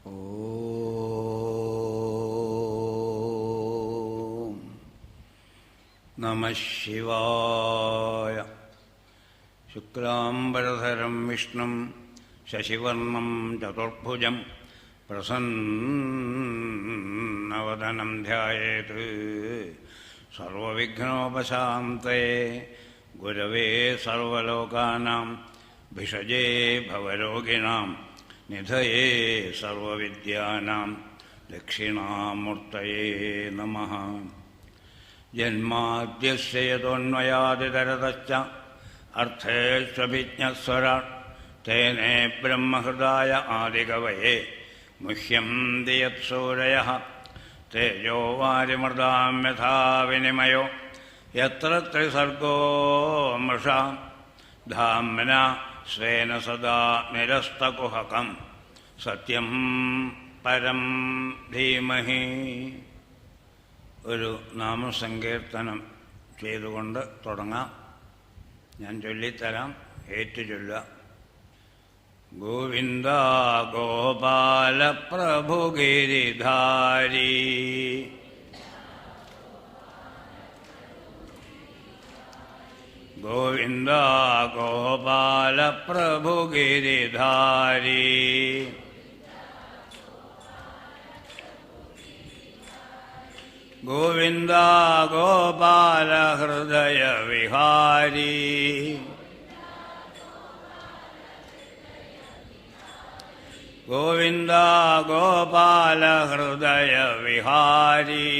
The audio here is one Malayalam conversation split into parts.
ഓം നമഃ ശിവായ. ശുക്ലാംബരധരം വിഷ്ണും ശശിവർണം ചതുർഭുജം പ്രസന്നവദനം ധ്യായേത് സർവവിഘ്നോപശാന്തയേ ഗുരവേ സർവലോകാനാം ഭിഷജേ ഭവരോഗിണാം നിധയേ സർവവിദ്യാനാം ദക്ഷിണാമൂർത്തയേ നമഃ. ജന്മാദ്യസ്യ യതോന്വയാദിതരതശ്ച അർത്ഥേഷ്വഭിജ്ഞസ്വരാട് തേനേ ബ്രഹ്മഹൃദായ ആദികവയേ മുഹ്യന്തി യത്സൂരയഃ തേജോ വാരിമൃതാം യഥാ വിനിമയോ യത്ര ത്രിസർഗോ മൃഷാ ധാമ്നാ സ്വേന സദാ നിരസ്തകുഹകം സത്യം പരം ധീമഹി. ഒരു നാമസങ്കീർത്തനം ചെയ്തുകൊണ്ട് തുടങ്ങാം. ഞാൻ ചൊല്ലിത്തരാം, ഏറ്റു ചൊല്ലുക. ഗോവിന്ദ ഗോപാല പ്രഭു ഗിരിധാരി ഗോവിന്ദ ഗോപാല പ്രഭു ഗിരിധാരി ഗോവിന്ദ ഗോപാല ഹൃദയ വിഹാരി ഗോവിന്ദ ഗോപാല ഹൃദയ വിഹാരി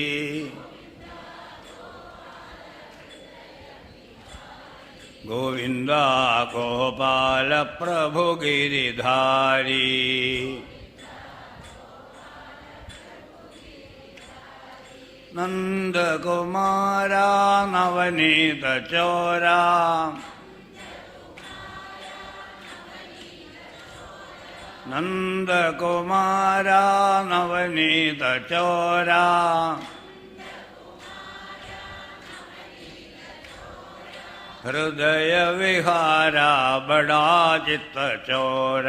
ഗോവിന്ദ ഗോപാല പ്രഭു ഗിരിധാരി നന്ദകുമാര നവനീത ചോര നന്ദകുമാര നവനീത ചോര ഹൃദയ വിഹാര ബടാ ചിത്ത ചോര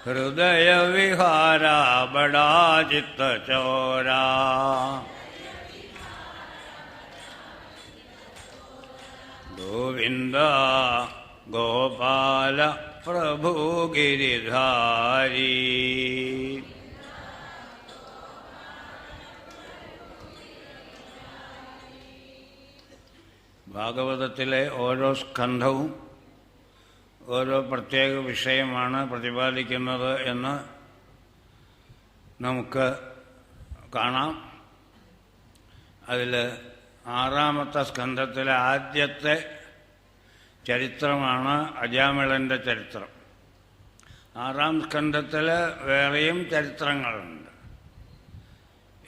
ഹൃദയ വിഹാര ബടാ ചിത്ത ചോര ഗോവിന്ദ ഗോപാല പ്രഭു ഗിരിധാരി. ഭാഗവതത്തിലെ ഓരോ സ്കന്ധവും ഓരോ പ്രത്യേക വിഷയമാണ് പ്രതിപാദിക്കുന്നത് എന്ന് നമുക്ക് കാണാം. അതിൽ ആറാമത്തെ സ്കന്ധത്തിലെ ആദ്യത്തെ ചരിത്രമാണ് അജാമിളൻ്റെ ചരിത്രം. ആറാം സ്കന്ധത്തിൽ വേറെയും ചരിത്രങ്ങളുണ്ട്.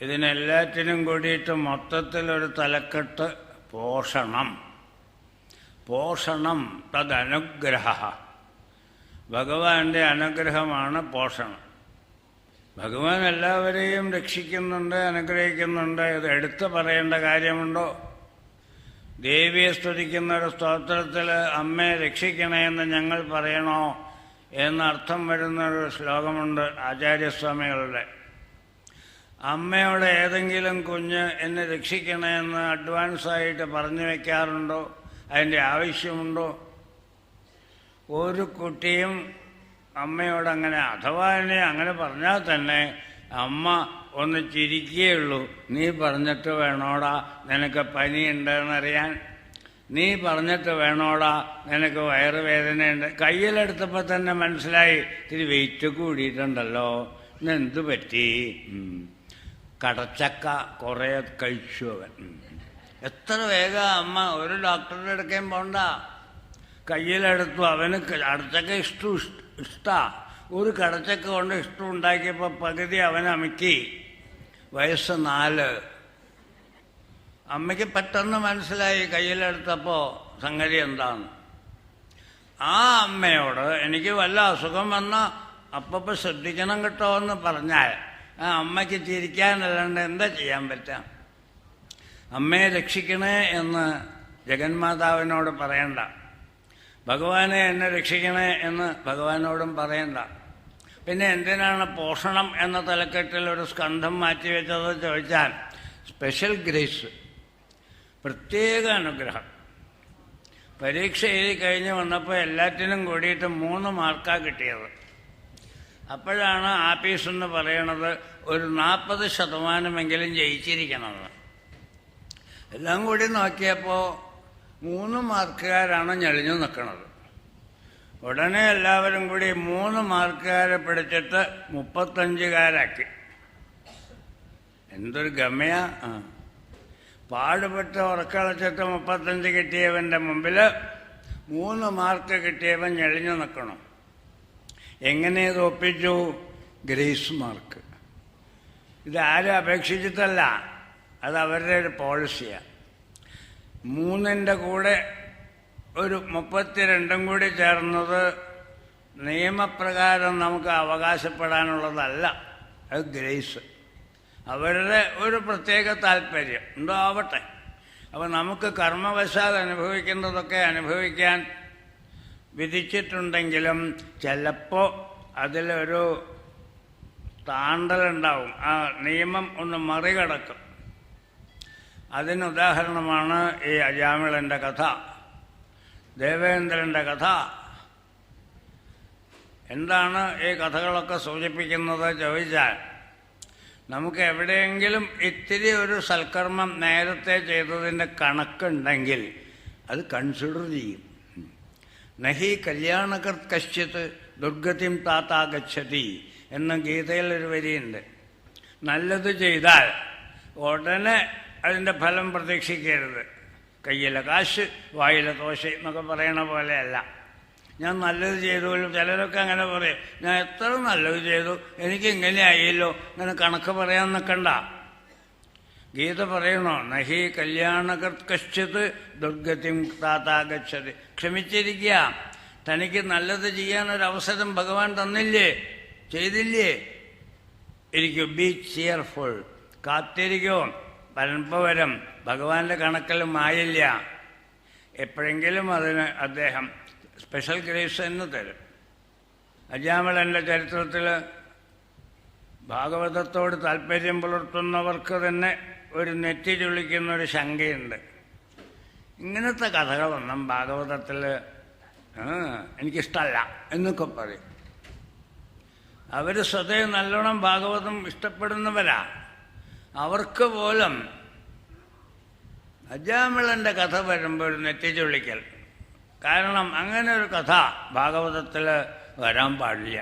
ഇതിനെല്ലാറ്റിനും കൂടിയിട്ട് മൊത്തത്തിലൊരു തലക്കെട്ട് പോഷണം. പോഷണം തദനുഗ്രഹ. ഭഗവാന്റെ അനുഗ്രഹമാണ് പോഷണം. ഭഗവാൻ എല്ലാവരെയും രക്ഷിക്കുന്നുണ്ട്, അനുഗ്രഹിക്കുന്നുണ്ട്. ഇത് എടുത്തു പറയേണ്ട കാര്യമുണ്ടോ? ദേവിയെ സ്തുതിക്കുന്ന ഒരു സ്തോത്രത്തിൽ അമ്മയെ രക്ഷിക്കണേ എന്ന് ഞങ്ങൾ പറയണോ എന്നർത്ഥം വരുന്നൊരു ശ്ലോകമുണ്ട് ആചാര്യസ്വാമികളുടെ. അമ്മയോട് ഏതെങ്കിലും കുഞ്ഞ് എന്നെ രക്ഷിക്കണേ എന്ന് അഡ്വാൻസായിട്ട് പറഞ്ഞു വയ്ക്കാറുണ്ടോ? അതിൻ്റെ ആവശ്യമുണ്ടോ? ഒരു കുട്ടിയും അമ്മയോടങ്ങനെ, അഥവാ എന്നെ അങ്ങനെ പറഞ്ഞാൽ തന്നെ അമ്മ ഒന്ന് ചിരിക്കുകയുള്ളൂ. നീ പറഞ്ഞിട്ട് വേണോടാ നിനക്ക് പനിയുണ്ടെന്നറിയാൻ, നീ പറഞ്ഞിട്ട് വേണോടാ നിനക്ക് വയറുവേദനയുണ്ട്. കയ്യിലെടുത്തപ്പോൾ തന്നെ മനസ്സിലായി ഇത്തിരി വെയിറ്റ് കൂടിയിട്ടുണ്ടല്ലോ, ഇന്നെന്തു പറ്റി? കടച്ചക്ക കുറേ കഴിച്ചു അവൻ. എത്ര വേഗം അമ്മ, ഒരു ഡോക്ടറുടെ അടുക്കേം പോണ്ട, കയ്യിലെടുത്തു. അവന് കടച്ചക്ക ഇഷ്ടാ. ഒരു കടച്ചക്ക കൊണ്ട് ഇഷ്ടം ഉണ്ടാക്കിയപ്പോൾ പകുതി അവൻ അമിക്കി. വയസ്സ് 4. അമ്മയ്ക്ക് പെട്ടെന്ന് മനസ്സിലായി കയ്യിലെടുത്തപ്പോൾ സംഗതി എന്താണ്. ആ അമ്മയോട് എനിക്ക് വല്ല അസുഖം വന്നാൽ അപ്പം ശ്രദ്ധിക്കണം കേട്ടോ എന്ന് പറഞ്ഞാൽ ആ അമ്മയ്ക്ക് ചിരിക്കാനല്ലാണ്ട് എന്താ ചെയ്യാൻ പറ്റാം? അമ്മയെ രക്ഷിക്കണേ എന്ന് ജഗന്മാതാവിനോട് പറയണ്ട. ഭഗവാനെ എന്നെ രക്ഷിക്കണേ എന്ന് ഭഗവാനോടും പറയണ്ട. പിന്നെ എന്തിനാണ് പോഷണം എന്ന തലക്കെട്ടിൽ ഒരു സ്കന്ധം മാറ്റിവെച്ചത് ചോദിച്ചാൽ, സ്പെഷ്യൽ ഗ്രേസ്, പ്രത്യേക അനുഗ്രഹം. പരീക്ഷ എഴുതി കഴിഞ്ഞ് വന്നപ്പോൾ എല്ലാറ്റിനും കൂടിയിട്ട് 3 മാർക്കാണ് കിട്ടിയത്. അപ്പോഴാണ് ആപ്പീസെന്ന് പറയണത് ഒരു 40% ജയിച്ചിരിക്കണമെന്ന്. എല്ലാം കൂടി നോക്കിയപ്പോൾ 3 മാർക്കുകാരാണ് ഞെളിഞ്ഞു നിൽക്കുന്നത്. ഉടനെ എല്ലാവരും കൂടി 3 മാർക്കുകാരെ പിടിച്ചിട്ട് 35കാരാക്കി. എന്തൊരു ഗമയാ! പാടുപെട്ട് ഉറക്കളച്ചിട്ട് 35 കിട്ടിയവൻ്റെ മുമ്പിൽ 3 മാർക്ക് കിട്ടിയവൻ ഞെളിഞ്ഞു നിൽക്കണം. എങ്ങനെ ഇത് ഒപ്പിച്ചു? Grace mark. ഇതാരും അപേക്ഷിച്ചിട്ടല്ല, അത് അവരുടെ ഒരു പോളിസിയാണ്. 3ൻ്റെ കൂടെ ഒരു 32 കൂടി ചേർന്നത് നിയമപ്രകാരം നമുക്ക് അവകാശപ്പെടാനുള്ളതല്ല. അത് ഗ്രേസ്, അവരുടെ ഒരു പ്രത്യേക താല്പര്യം എന്തോ ആവട്ടെ. അപ്പോൾ നമുക്ക് കർമ്മവശാൽ അനുഭവിക്കുന്നതൊക്കെ അനുഭവിക്കാൻ വിധിച്ചിട്ടുണ്ടെങ്കിലും ചിലപ്പോൾ അതിലൊരു താണ്ടലുണ്ടാവും. ആ നിയമം ഒന്ന് മറികടക്കും. അതിനുദാഹരണമാണ് ഈ അജാമിളൻ്റെ കഥ, ദേവേന്ദ്രൻ്റെ കഥ. എന്താണ് ഈ കഥകളൊക്കെ സൂചിപ്പിക്കുന്നത് ചോദിച്ചാൽ, നമുക്ക് എവിടെയെങ്കിലും ഇത്തിരി ഒരു സൽക്കർമ്മം നേരത്തെ ചെയ്തതിൻ്റെ കണക്കുണ്ടെങ്കിൽ അത് കൺസിഡർ ചെയ്യും. നഹി കല്യാണകൃത് കശ്ചിത് ദുർഗതിം താത്താ ഗച്ഛതി എന്ന ഗീതയിലൊരു വരിയുണ്ട്. നല്ലത് ചെയ്താൽ ഉടനെ അതിൻ്റെ ഫലം പ്രതീക്ഷിക്കരുത്. കയ്യിലെ കാശ് വായിലെ ദോശ എന്നൊക്കെ പറയണ പോലെയല്ല. ഞാൻ നല്ലത് ചെയ്തു, ചിലരൊക്കെ അങ്ങനെ പറയും, ഞാൻ എത്ര നല്ലത് ചെയ്തു, എനിക്ക് ഇങ്ങനെ ആയല്ലോ, ഇങ്ങനെ കണക്ക് പറയാൻ നിൽക്കണ്ട. ഗീത പറയണോ, നഹി കല്യാണകൃത് കശ്ചിത് ദുർഗതിം താത്താ ഗച്ഛതി. ക്ഷമിച്ചിരിക്കുക, തനിക്ക് നല്ലത് ചെയ്യാനൊരവസരം ഭഗവാൻ തന്നില്ലേ, ചെയ്തില്ലേ, ഇരിക്കും. ബി ചിയർഫുൾ, കാത്തിരിക്കും. പരമ്പവരം ഭഗവാന്റെ കണക്കിലും ആയില്ല. എപ്പോഴെങ്കിലും അതിന് അദ്ദേഹം സ്പെഷ്യൽ ഗ്രേസ് എന്ന് തരും. അജാമിളൻ്റെ ചരിത്രത്തിൽ ഭാഗവതത്തോട് താല്പര്യം പുലർത്തുന്നവർക്ക് തന്നെ ഒരു നെറ്റി ചുളിക്കുന്നൊരു ശങ്കയുണ്ട്. ഇങ്ങനത്തെ കഥകളൊന്നും ഭാഗവതത്തിൽ എനിക്കിഷ്ടമല്ല എന്നൊക്കെ പറയും. അവർ സ്വതേ നല്ലോണം ഭാഗവതം ഇഷ്ടപ്പെടുന്നവരാ. അവർക്ക് പോലും അജാമിളൻ്റെ കഥ വരുമ്പോൾ ഒരു നെറ്റി ചുള്ളിക്കൽ. കാരണം അങ്ങനെ ഒരു കഥ ഭാഗവതത്തിൽ വരാൻ പാടില്ല.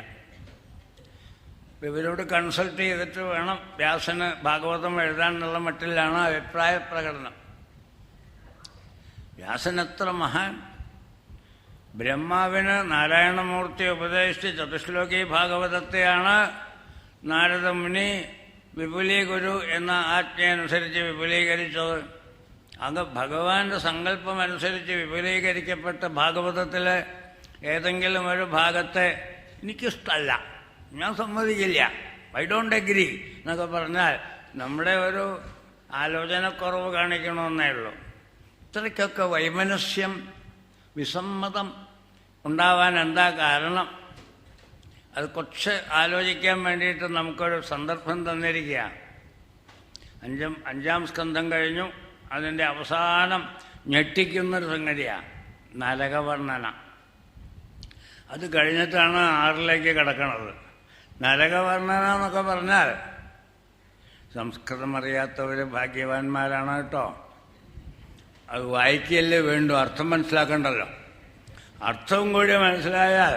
ഇവരോട് കൺസൾട്ട് ചെയ്തിട്ട് വേണം വ്യാസന് ഭാഗവതം എഴുതാനുള്ള മട്ടിലാണ് അഭിപ്രായ പ്രകടനം. വ്യാസൻ എത്ര മഹാൻ! ബ്രഹ്മാവിന് നാരായണമൂർത്തി ഉപദേശിച്ച് ചതുശ്ലോകി ഭാഗവതത്തെയാണ് നാരദമുനി വിപുലീ ഗുരു എന്ന ആജ്ഞയനുസരിച്ച് വിപുലീകരിച്ചത്. അത് ഭഗവാന്റെ സങ്കല്പമനുസരിച്ച് വിപുലീകരിക്കപ്പെട്ട ഭാഗവതത്തിൽ ഏതെങ്കിലും ഒരു ഭാഗത്തെ എനിക്കിഷ്ടമല്ല, ഞാൻ സമ്മതിക്കില്ല, ഐ ഡോണ്ട് അഗ്രി എന്നൊക്കെ പറഞ്ഞാൽ നമ്മുടെ ഒരു ആലോചനക്കുറവ് കാണിക്കണമെന്നേ ഉള്ളൂ. ഇത്രയ്ക്കൊക്കെ വൈമനസ്യം, വിസമ്മതം ഉണ്ടാവാൻ എന്താ കാരണം? അത് കുറച്ച് ആലോചിക്കാൻ വേണ്ടിയിട്ട് നമുക്കൊരു സന്ദർഭം തന്നിരിക്കുക. അഞ്ചാം സ്കന്ധം കഴിഞ്ഞു. അതിൻ്റെ അവസാനം ഞെട്ടിക്കുന്നൊരു സംഗതിയാണ് നരകവർണ്ണന. അത് കഴിഞ്ഞിട്ടാണ് 6ലേക്ക് കിടക്കുന്നത്. നരകവർണ്ണന എന്നൊക്കെ പറഞ്ഞാൽ സംസ്കൃതം അറിയാത്തവർ ഭാഗ്യവാന്മാരാണ് കേട്ടോ. അത് വായിക്കല്ലേ വേണ്ടു, അർത്ഥം മനസ്സിലാക്കണ്ടല്ലോ. അർത്ഥവും കൂടി മനസ്സിലായാൽ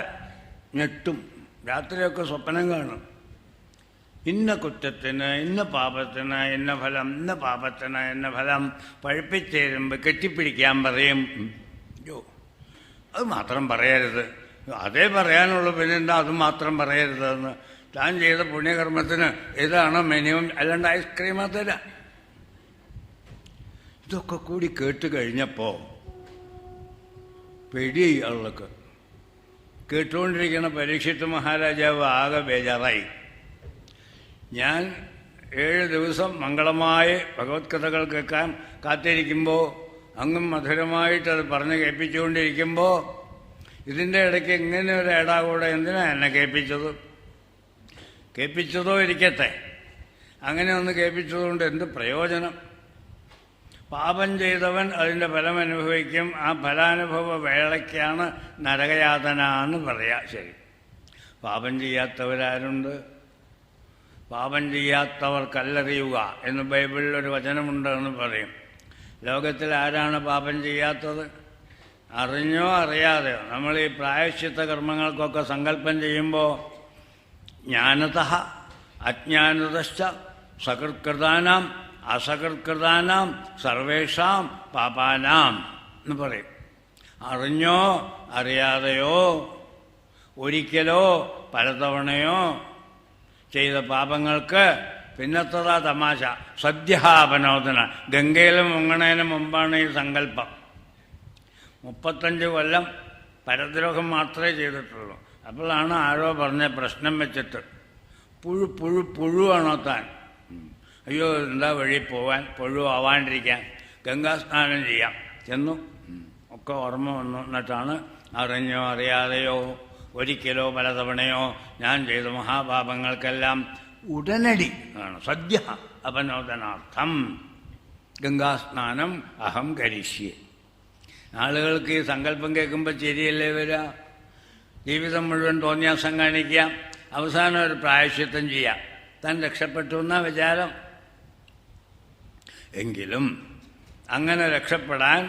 ഞെട്ടും. രാത്രിയൊക്കെ സ്വപ്നം കാണും. ഇന്ന കുറ്റത്തിന് ഇന്ന പാപത്തിന് ഇന്ന ഫലം, ഇന്ന പാപത്തിന് ഇന്ന ഫലം, പഴുപ്പിച്ചേരുമ്പോൾ കെട്ടിപ്പിടിക്കാൻ പറയും. യോ, അത് മാത്രം പറയരുത്, അതേ പറയാനുള്ളൂ, പിന്നെന്താ അത് മാത്രം പറയരുതെന്ന്. താൻ ചെയ്ത പുണ്യകർമ്മത്തിന് ഇതാണ് മിനിമം, അല്ലാണ്ട് ഐസ്ക്രീം തരാ. ഇതൊക്കെ കൂടി കേട്ട് കഴിഞ്ഞപ്പോൾ പേടിയായി ആളുകൾക്ക്. കേട്ടുകൊണ്ടിരിക്കുന്ന പരീക്ഷിത്ത് മഹാരാജാവ് ആകെ ബേജാറായി. ഞാൻ 7 ദിവസം മംഗളമായി ഭഗവത് കഥകൾ കേൾക്കാൻ കാത്തിരിക്കുമ്പോൾ, അങ്ങും മധുരമായിട്ടത് പറഞ്ഞ് കേൾപ്പിച്ചുകൊണ്ടിരിക്കുമ്പോൾ ഇതിൻ്റെ ഇടയ്ക്ക് ഇങ്ങനെ ഒരു ഏടാകൂടെ എന്തിനാ എന്നെ കേൾപ്പിച്ചതോ ഇരിക്കട്ടെ. അങ്ങനെ ഒന്ന് കേൾപ്പിച്ചതുകൊണ്ട് എന്ത് പ്രയോജനം? പാപം ചെയ്തവൻ അതിൻ്റെ ഫലം അനുഭവിക്കും. ആ ഫലാനുഭവ വേളയ്ക്കാണ് നരകയാതന എന്ന് പറയാം. ശരി, പാപം ചെയ്യാത്തവരാരുണ്ട്? പാപം ചെയ്യാത്തവർ കല്ലെറിയുക എന്ന് ബൈബിളിലൊരു വചനമുണ്ടെന്ന് പറയും. ലോകത്തിൽ ആരാണ് പാപം ചെയ്യാത്തത്? അറിഞ്ഞോ അറിയാതെയോ നമ്മൾ ഈ പ്രായശ്ചിത്ത കർമ്മങ്ങൾക്കൊക്കെ സങ്കല്പം ചെയ്യുമ്പോൾ ജ്ഞാനതഃ അജ്ഞാനതശ്ച സകൃത്കൃതാനാം അസകൃത്കൃതാനാം സർവേഷാം പാപാനാം എന്ന് പറയും. അറിഞ്ഞോ അറിയാതെയോ ഒരിക്കലോ പലതവണയോ ചെയ്ത പാപങ്ങൾക്ക് പിന്നത്തതാ തമാശ. സദ്യഹാപനോദന. ഗംഗയിൽ മുങ്ങണതിന് മുമ്പാണ് ഈ സങ്കല്പം. 35 കൊല്ലം പരദ്രോഹം മാത്രമേ ചെയ്തിട്ടുള്ളൂ. അപ്പോഴാണ് ആരോ പറഞ്ഞ പ്രശ്നം വെച്ചിട്ട് പുഴുവാണോ താൻ? അയ്യോ, എന്താ വഴി പോവാൻ, പുഴുവാവാണ്ടിരിക്കാൻ ഗംഗാസ്നാനം ചെയ്യാം ചെന്നു. ഒക്കെ ഓർമ്മ വന്നു. എന്നിട്ടാണ് അറിഞ്ഞോ അറിയാതെയോ ഒരിക്കലോ പലതവണയോ ഞാൻ ചെയ്ത മഹാപാപങ്ങൾക്കെല്ലാം ഉടനടി ആണ് സദ്യ അപനോദനാർത്ഥം ഗംഗാസ്നാനം അഹം കരിഷ്യേ. ആളുകൾക്ക് ഈ സങ്കല്പം കേൾക്കുമ്പോൾ ശരിയല്ലേ വരിക? ജീവിതം മുഴുവൻ തോന്നിയാസം കാണിക്കുക, അവസാനം ഒരു പ്രായശ്ചിത്തം ചെയ്യാം, താൻ രക്ഷപ്പെട്ടു എന്നാ വിചാരം. എങ്കിലും അങ്ങനെ രക്ഷപ്പെടാൻ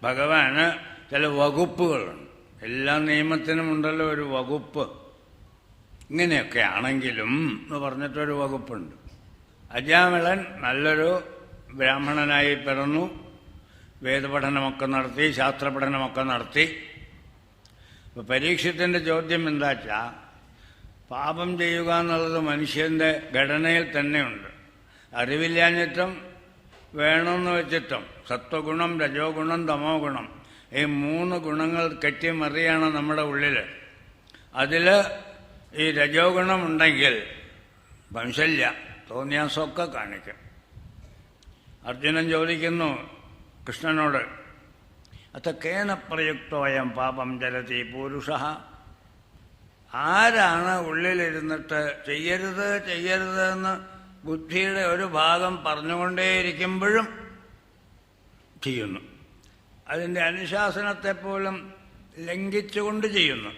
ഭഗവാന് ചില വകുപ്പുകളുണ്ട്. എല്ലാ നിയമത്തിനും ഉണ്ടല്ലോ ഒരു വകുപ്പ്. ഇങ്ങനെയൊക്കെ ആണെങ്കിലും എന്ന് പറഞ്ഞിട്ടൊരു വകുപ്പുണ്ട്. അജാമിളൻ നല്ലൊരു ബ്രാഹ്മണനായി പിറന്നു, വേദപഠനമൊക്കെ നടത്തി, ശാസ്ത്രപഠനമൊക്കെ നടത്തി. ഇപ്പോൾ പരീക്ഷത്തിൻ്റെ ചോദ്യം എന്താ വെച്ചാൽ, പാപം ചെയ്യുക എന്നുള്ളത് മനുഷ്യൻ്റെ ഘടനയിൽ തന്നെയുണ്ട്. അറിവില്ലാഞ്ഞിട്ടും വേണമെന്ന് വെച്ചിട്ടും സത്വഗുണം, രജോ ഗുണം, തമോ ഗുണം, ഈ 3 ഗുണങ്ങൾ കെട്ടിമറിയാണ് നമ്മുടെ ഉള്ളിൽ. അതിൽ ഈ രജോ ഗുണമുണ്ടെങ്കിൽ വംശല്യ തോന്നിയാസമൊക്കെ കാണിക്കും. അർജുനൻ ചോദിക്കുന്നു കൃഷ്ണനോട്, അത കേന പ്രയുക്തോയം പാപം ചലതി പൂരുഷ? ആരാണ് ഉള്ളിലിരുന്നിട്ട് ചെയ്യരുത് എന്ന് ബുദ്ധിയുടെ ഒരു ഭാഗം പറഞ്ഞുകൊണ്ടേയിരിക്കുമ്പോഴും ചെയ്യുന്നു? അതിൻ്റെ അനുശാസനത്തെപ്പോലും ലംഘിച്ചുകൊണ്ട് ചെയ്യുന്നു.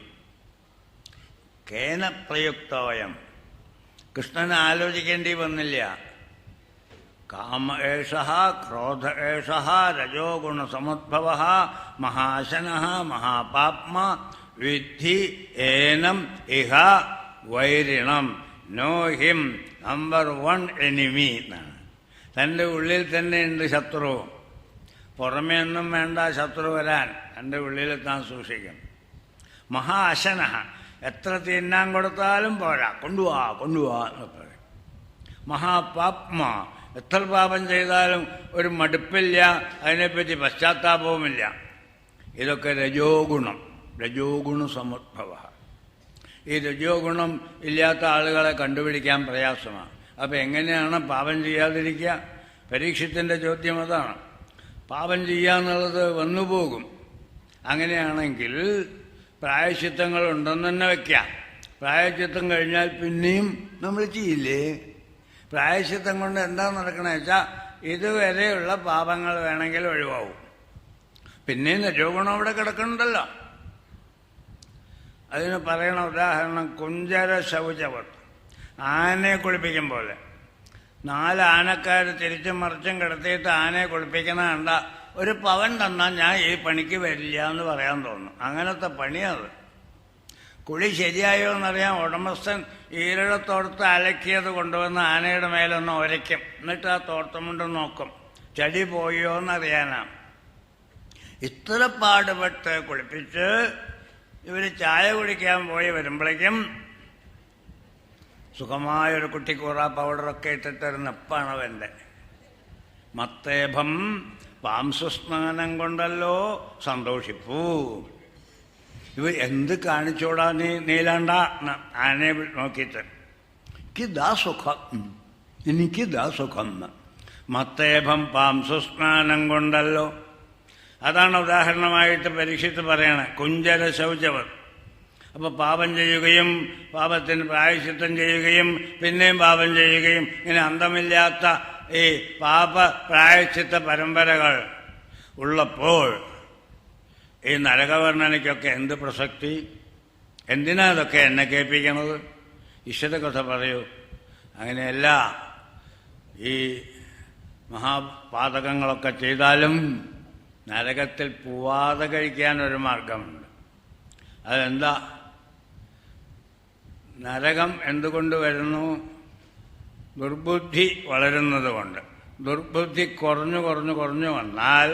കേന പ്രയുക്തോയം. കൃഷ്ണന് ആലോചിക്കേണ്ടി വന്നില്ല. കാമ ഏഷഃ ക്രോധ ഏഷഃ രജോ ഗുണസമുദ്ഭവ മഹാശനഃ മഹാപാപ്മ വിദ്ധി ഏനം ഇഹ വൈരിണം നോ ഹിം നമ്പർ 1 എനിമി എന്നാണ്. തൻ്റെ ഉള്ളിൽ തന്നെയുണ്ട് ശത്രു. പുറമേ ഒന്നും വേണ്ട ശത്രു വരാൻ, തൻ്റെ ഉള്ളിൽ താൻ സൂക്ഷിക്കും. മഹാശനഃ. എത്ര തിന്നാൻ കൊടുത്താലും പോരാ, കൊണ്ടുപോവാ എന്ന് പറയും. മഹാപാപ്മ. എത്ര പാപം ചെയ്താലും ഒരു മടുപ്പില്ല, അതിനെപ്പറ്റി പശ്ചാത്താപവുമില്ല. ഇതൊക്കെ രജോഗുണ സമുദ്ഭവ. ഈ രജോ ഗുണം ഇല്ലാത്ത ആളുകളെ കണ്ടുപിടിക്കാൻ പ്രയാസമാണ്. അപ്പം എങ്ങനെയാണ് പാപം ചെയ്യാതിരിക്കുക? പരീക്ഷത്തിൻ്റെ ചോദ്യം അതാണ്. പാപം ചെയ്യാന്നുള്ളത് വന്നുപോകും. അങ്ങനെയാണെങ്കിൽ പ്രായശ്ചിത്തങ്ങൾ ഉണ്ടെന്ന് തന്നെ വയ്ക്കാം. പ്രായശ്ചിത്തം കഴിഞ്ഞാൽ പിന്നെയും നമ്മൾ ചെയ്യില്ലേ? പ്രായശ്ചിത്തം കൊണ്ട് എന്താ നടക്കണമെന്ന് വെച്ചാൽ ഇതുവരെയുള്ള പാപങ്ങൾ വേണമെങ്കിൽ ഒഴിവാകും. പിന്നെയും രജോഗുണം അവിടെ കിടക്കുന്നുണ്ടല്ലോ. അതിന് പറയണ ഉദാഹരണം കുഞ്ചര ശൗചവത്ത്. ആനയെ കുളിപ്പിക്കും പോലെ 4 ആനക്കാർ തിരിച്ചും മറിച്ചും കിടത്തിയിട്ട് ആനയെ കുളിപ്പിക്കുന്ന കണ്ട ഒരു പവൻ തന്നാൽ ഞാൻ ഈ പണിക്ക് വരില്ല എന്ന് പറയാൻ തോന്നും. അങ്ങനത്തെ പണിയത്. കുളി ശരിയായോ എന്നറിയാൻ ഉടമസ്ഥൻ ഈരഴത്തോർത്ത് അലക്കിയത് കൊണ്ടുവന്ന് ആനയുടെ മേലൊന്ന് ഉരയ്ക്കും. എന്നിട്ട് ആ തോർത്തം കൊണ്ട് നോക്കും ചെടി പോയോ എന്നറിയാനാണ്. ഇത്ര പാടുപെട്ട് കുളിപ്പിച്ച് ഇവർ ചായ കുടിക്കാൻ പോയി വരുമ്പോഴേക്കും സുഖമായൊരു കുട്ടിക്കൂറ പൗഡറൊക്കെ ഇട്ടിട്ടൊരു നെപ്പാണ് അവൻ്റെ. മത്തേഭം പാംസുസ്നാനം കൊണ്ടല്ലോ സന്തോഷിപ്പൂ. ഇവ എന്ത് കാണിച്ചോടാ നീലാണ്ട ആനയെ നോക്കിയിട്ട്? എനിക്കിതാ സുഖം. മത്തേഭം പാംസുസ്നാനം കൊണ്ടല്ലോ. അതാണ് ഉദാഹരണമായിട്ട് പരീക്ഷിച്ച് പറയണേ, കുഞ്ചര ശൗചവത്. അപ്പോൾ പാപം ചെയ്യുകയും പാപത്തിന് പ്രായശ്ചിത്തം ചെയ്യുകയും പിന്നെയും പാപം ചെയ്യുകയും ഇങ്ങനെ അന്തമില്ലാത്ത ഈ പാപ പ്രായശ്ചിത്ത പരമ്പരകൾ ഉള്ളപ്പോൾ ഈ നരകവർണ്ണനയ്ക്കൊക്കെ എന്ത് പ്രസക്തി? എന്തിനാ ഇതൊക്കെ എന്നെ കേൾപ്പിക്കണത്? ഈശ്വരകഥ പറയൂ. അങ്ങനെയല്ല, ഈ മഹാപാതകങ്ങളൊക്കെ ചെയ്താലും നരകത്തിൽ പോവാതെ കഴിക്കാനൊരു മാർഗമുണ്ട്. അതെന്താ? നരകം എന്തുകൊണ്ട് വരുന്നു? ദുർബുദ്ധി വളരുന്നത് കൊണ്ട്. ദുർബുദ്ധി കുറഞ്ഞു വന്നാൽ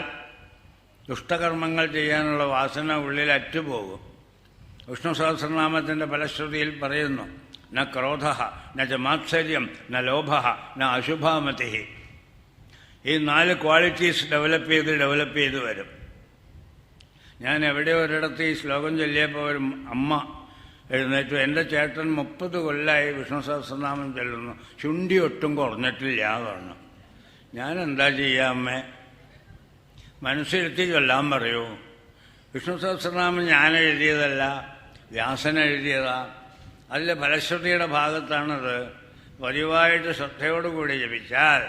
ദുഷ്ടകർമ്മങ്ങൾ ചെയ്യാനുള്ള വാസന ഉള്ളിൽ അറ്റുപോകും. വിഷ്ണു സഹസ്രനാമത്തിൻ്റെ ഫലശ്രുതിയിൽ പറയുന്നു, ന ക്രോധ ന ച മാത്സര്യം ന ലോഭ ന അശുഭാമതി. ഈ 4 ക്വാളിറ്റീസ് ഡെവലപ്പ് ചെയ്ത് വരും. ഞാൻ എവിടെയോ ഒരിടത്ത് ഈ ശ്ലോകം ചൊല്ലിയപ്പോൾ ഒരു അമ്മ എഴുന്നേറ്റു, എൻ്റെ ചേട്ടൻ 30 കൊല്ലമായി വിഷ്ണു സഹസ്രനാമം ചൊല്ലുന്നു, ചുണ്ടി ഒട്ടും കുറഞ്ഞിട്ടില്ല പറഞ്ഞു. ഞാൻ എന്താ ചെയ്യുക അമ്മേ? മനസ്സിരുത്തി ചൊല്ലാൻ പറയൂ. വിഷ്ണു സഹസ്രനാമം ഞാൻ എഴുതിയതല്ല, വ്യാസൻ എഴുതിയതാ. അതിലെ ഫലശ്രുതിയുടെ ഭാഗത്താണത്. പതിവായിട്ട് ശ്രദ്ധയോടുകൂടി ജപിച്ചാൽ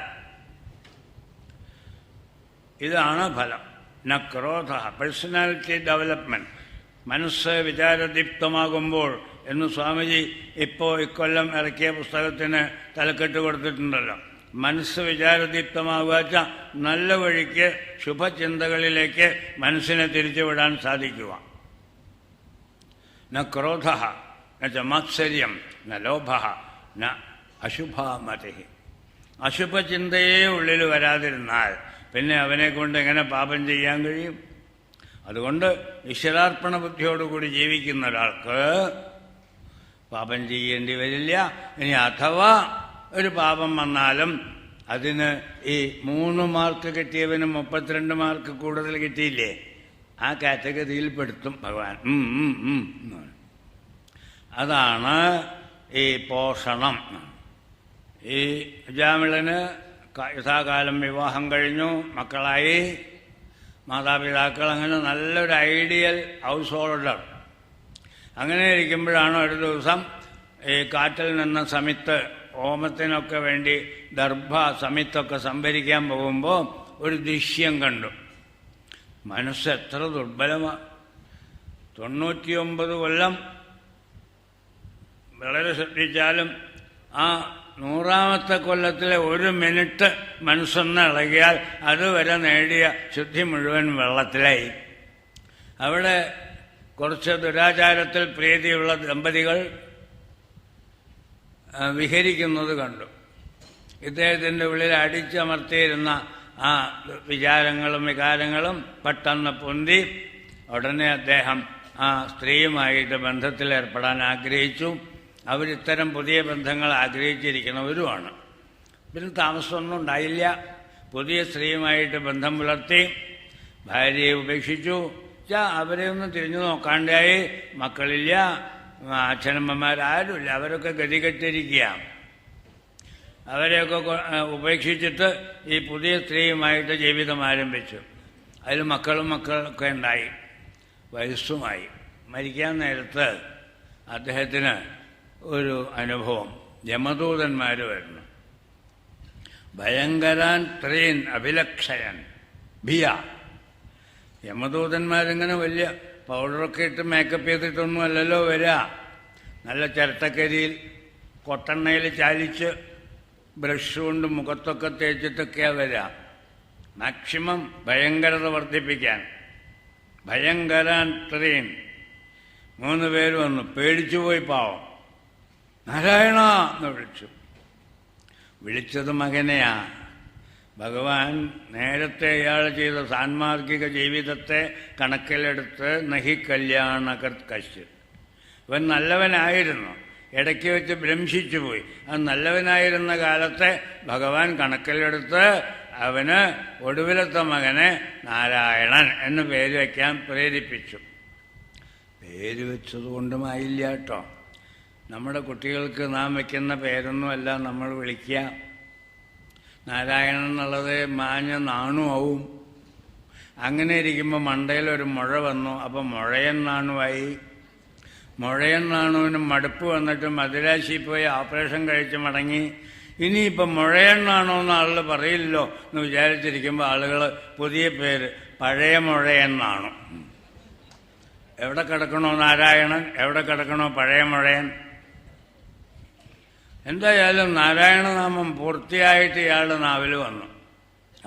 ഇതാണ് ഫലം. ന ക്രോധ, പേഴ്സണാലിറ്റി ഡെവലപ്മെന്റ്. മനസ്സ് വിചാരദീപ്തമാകുമ്പോൾ എന്ന് സ്വാമിജി ഇപ്പോൾ ഇക്കൊല്ലം ഇറക്കിയ പുസ്തകത്തിന് തലക്കെട്ട് കൊടുത്തിട്ടുണ്ടല്ലോ. മനസ്സ് വിചാരദീപ്തമാകുക, നല്ല വഴിക്ക് ശുഭചിന്തകളിലേക്ക് മനസ്സിനെ തിരിച്ചുവിടാൻ സാധിക്കുക. ന ക്രോധ ന ച മാത്സര്യം ന ലോഭ ന അശുഭാമതി. അശുഭചിന്തയെ ഉള്ളിൽ വരാതിരുന്നാൽ പിന്നെ അവനെ കൊണ്ട് എങ്ങനെ പാപം ചെയ്യാൻ കഴിയും? അതുകൊണ്ട് ഈശ്വരാർപ്പണ ബുദ്ധിയോടുകൂടി ജീവിക്കുന്ന ഒരാൾക്ക് പാപം ചെയ്യേണ്ടി വരില്ല. ഇനി അഥവാ ഒരു പാപം വന്നാലും അതിന് ഈ 3 മാർക്ക് കിട്ടിയവന് 32 മാർക്ക് കൂടുതൽ കിട്ടിയില്ലേ, ആ കാറ്റഗറിയിൽ പെടുത്തും ഭഗവാൻ. അതാണ് ഈ പോഷണം. ഈ ജാമിളന് യഥാകാലം വിവാഹം കഴിഞ്ഞു, മക്കളായി, മാതാപിതാക്കൾ, അങ്ങനെ നല്ലൊരു ഐഡിയൽ ഹൗസ് ഹോൾഡർ. അങ്ങനെ ഇരിക്കുമ്പോഴാണ് ഒരു ദിവസം ഈ കാറ്റിൽ നിന്ന് സമിത്ത്, ഹോമത്തിനൊക്കെ വേണ്ടി ദർഭ സമിത്തൊക്കെ സംഭരിക്കാൻ പോകുമ്പോൾ ഒരു ദൃശ്യം കണ്ടു. മനസ്സ് എത്ര ദുർബലമാണ്! 99 കൊല്ലം വളരെ ശ്രദ്ധിച്ചാലും ആ 100ാമത്തെ കൊല്ലത്തിലെ 1 മിനിറ്റ് മനസ്സൊന്ന് ഇളകിയാൽ അതുവരെ നേടിയ ശുദ്ധി മുഴുവൻ വെള്ളത്തിലായി. അവിടെ കുറച്ച് ദുരാചാരത്തിൽ പ്രീതിയുള്ള ദമ്പതികൾ വിഹരിക്കുന്നത് കണ്ടു. ഇദ്ദേഹത്തിൻ്റെ ഉള്ളിൽ അടിച്ചമർത്തിയിരുന്ന ആ വിചാരങ്ങളും വികാരങ്ങളും പെട്ടെന്ന് പൊന്തി. ഉടനെ അദ്ദേഹം ആ സ്ത്രീയുമായിട്ട് ബന്ധത്തിലേർപ്പെടാൻ ആഗ്രഹിച്ചു. അവരിത്തരം പുതിയ ബന്ധങ്ങൾ ആഗ്രഹിച്ചിരിക്കുന്നവരുമാണ്. പിന്നെ താമസമൊന്നും ഉണ്ടായില്ല. പുതിയ സ്ത്രീയുമായിട്ട് ബന്ധം പുലർത്തി, ഭാര്യയെ ഉപേക്ഷിച്ചു. അവരെ ഒന്നും തിരിഞ്ഞു നോക്കാണ്ടായി. മക്കളില്ല, അച്ഛനമ്മമാരാരുമില്ല, അവരൊക്കെ ഗതികെട്ടിരിക്കുക. അവരെയൊക്കെ ഉപേക്ഷിച്ചിട്ട് ഈ പുതിയ സ്ത്രീയുമായിട്ട് ജീവിതം ആരംഭിച്ചു. അതിൽ മക്കളൊക്കെ ഉണ്ടായി, വയസ്സുമായി. മരിക്കാൻ നേരത്ത് അദ്ദേഹത്തിന് ഒരു അനുഭവം, യമദൂതന്മാർ വരുന്നു. ഭയങ്കരാൻ ത്രീൻ അഭിലക്ഷയൻ ഭിയ. യമദൂതന്മാരിങ്ങനെ വലിയ പൗഡറൊക്കെ ഇട്ട് മേക്കപ്പ് ചെയ്തിട്ടൊന്നും അല്ലല്ലോ വരിക. നല്ല ചിരട്ടക്കരിയിൽ കൊട്ടെണ്ണയിൽ ചാലിച്ച് ബ്രഷ് കൊണ്ട് മുഖത്തൊക്കെ തേച്ചിട്ടൊക്കെയാണ് വരിക. മാക്സിമം ഭയങ്കരത വർദ്ധിപ്പിക്കാൻ. ഭയങ്കരാൻ ത്രീൻ 3 പേര് വന്നു. പേടിച്ചുപോയി പാവം. നാരായണ എന്ന് വിളിച്ചത് മകനെയാ. ഭഗവാൻ നേരത്തെ ഇയാൾ ചെയ്ത സാൻമാർഗിക ജീവിതത്തെ കണക്കിലെടുത്ത് നഹി കല്യാണകൃത് കശ്ചിത്. ഇവൻ നല്ലവനായിരുന്നു, ഇടയ്ക്ക് വെച്ച് ഭ്രംശിച്ചു പോയി. അത് നല്ലവനായിരുന്ന കാലത്തെ ഭഗവാൻ കണക്കിലെടുത്ത് അവന് ഒടുവിലത്തെ മകനെ നാരായണൻ എന്ന് പേര് വയ്ക്കാൻ പ്രേരിപ്പിച്ചു. പേര് വെച്ചതുകൊണ്ടുമായില്ല കേട്ടോ. നമ്മുടെ കുട്ടികൾക്ക് നാം വയ്ക്കുന്ന പേരൊന്നുമല്ല നമ്മൾ വിളിക്കുക. നാരായണൻ എന്നുള്ളത് മാഞ്ഞ നാണുമാവും. അങ്ങനെ ഇരിക്കുമ്പോൾ മണ്ടയിലൊരു മുഴ വന്നു. അപ്പം മുഴയൻ നാണുവായി. മുഴയൻ നാണുവിന് മടുപ്പ് വന്നിട്ട് മദിരാശി പോയി ഓപ്പറേഷൻ കഴിച്ച് മടങ്ങി. ഇനിയിപ്പം മുഴയൻ നാണു എന്ന് ആളുകൾ പറയില്ലല്ലോ എന്ന് വിചാരിച്ചിരിക്കുമ്പോൾ ആളുകൾ പുതിയ പേര് പഴയ മുഴയൻ നാണു. എവിടെ കിടക്കണോ നാരായണൻ, എവിടെ കിടക്കണോ പഴയ മുഴയൻ? എന്തായാലും നാരായണനാമം പൂർത്തിയായിട്ട് ഇയാളുടെ നാവിൽ വന്നു.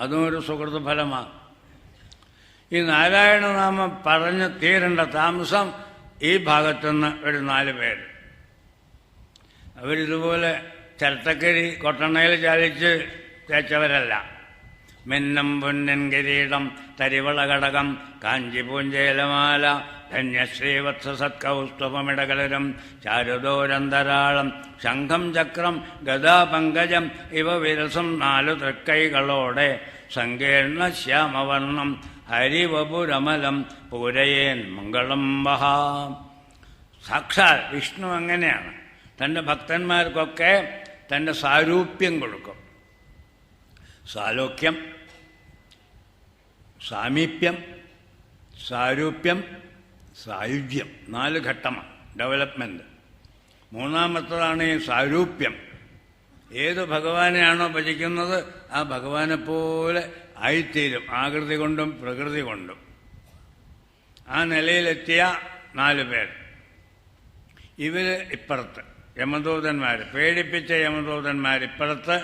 അതും ഒരു സുഹൃത് ഫലമാണ്. ഈ നാരായണനാമം പറഞ്ഞ് തീരേണ്ട താമസം ഈ ഭാഗത്തുനിന്ന് ഒരു 4 പേര് അവരിതുപോലെ ചിരട്ടക്കരി കൊട്ടണയിൽ ചാലിച്ച് തേച്ചവരല്ല. മിന്നം പൊന്നൻ കിരീടം തരിവള കടകം കാഞ്ചിപൂഞ്ചേലമാല ധന്യശ്രീവത്സസത്കൗസ്തുഭമിടകലരം ചാരുദോരന്തരാളം ശംഖം ചക്രം ഗദാപങ്കജം ഇവ വിരസം 4 തൃക്കൈകളോടെ സങ്കീർണ ശ്യാമവർണം ഹരിവപുരമലം പൂരയേൻ മംഗളം വഹാ. സാക്ഷാൽ വിഷ്ണു അങ്ങനെയാണ്. തൻ്റെ ഭക്തന്മാർക്കൊക്കെ തൻ്റെ സാരൂപ്യം കൊടുക്കും. സാലോക്യം, സാമീപ്യം, സാരൂപ്യം, സായുജ്യം. 4 ഘട്ടമാണ് ഡെവലപ്മെൻറ്റ്. മൂന്നാമത്തതാണ് ഈ സാരൂപ്യം. ഏത് ഭഗവാനെയാണോ ഭജിക്കുന്നത് ആ ഭഗവാനെ പോലെ ആയിത്തീരും, ആകൃതി കൊണ്ടും പ്രകൃതി കൊണ്ടും. ആ നിലയിലെത്തിയ 4 പേർ. ഇവർ ഇപ്പുറത്ത് യമദൂതന്മാർ, പേടിപ്പിച്ച യമദൂതന്മാർ ഇപ്പുറത്ത്,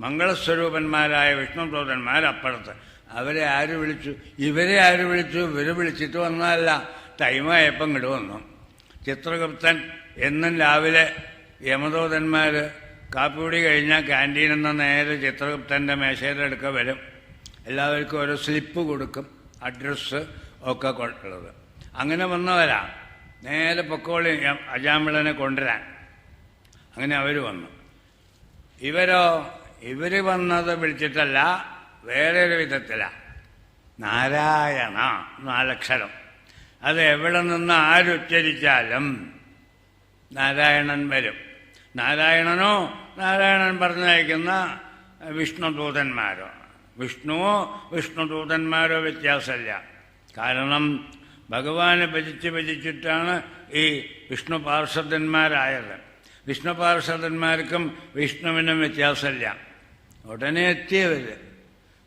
മംഗളസ്വരൂപന്മാരായ വിഷ്ണുദൂതന്മാർ അപ്പുറത്ത്. അവരെ ആര് വിളിച്ചു? ഇവരെ ആര് വിളിച്ചു? ഇവർ വിളിച്ചിട്ട് വന്നതല്ല, ടൈമായപ്പം ഇങ്ങോട്ട് വന്നു. ചിത്രഗുപ്തൻ എന്നും രാവിലെ യമദൂതന്മാർ കാപ്പിപ്പൊടി കഴിഞ്ഞാൽ ക്യാൻറ്റീനിൽ നിന്ന് നേരെ ചിത്രഗുപ്തൻ്റെ മേശയുടെ അടുക്ക വരും. എല്ലാവർക്കും ഓരോ സ്ലിപ്പ് കൊടുക്കും, അഡ്രസ്സ് ഒക്കെ ഉള്ളത്. അങ്ങനെ വന്നവരാ. നേരെ പൊക്കോളി അജാമിളനെ കൊണ്ടുവരാൻ. അങ്ങനെ അവർ വന്നു. ഇവർ വന്നത് വിളിച്ചിട്ടല്ല, വേറെ ഒരു വിധത്തിലാണ്. നാരായണ 4 അക്ഷരം. അത് എവിടെ നിന്ന് ആരുച്ചരിച്ചാലും നാരായണൻ വരും. നാരായണനോ നാരായണൻ പറഞ്ഞയക്കുന്ന വിഷ്ണുദൂതന്മാരോ, വിഷ്ണുവോ വിഷ്ണുദൂതന്മാരോ വ്യത്യാസമില്ല. കാരണം ഭഗവാനെ ഭജിച്ചിട്ടാണ് ഈ വിഷ്ണു പാർഷദന്മാരായത്. വിഷ്ണു പാർഷദന്മാർക്കും വിഷ്ണുവിനും വ്യത്യാസമില്ല. ഉടനെ എത്തിയവർ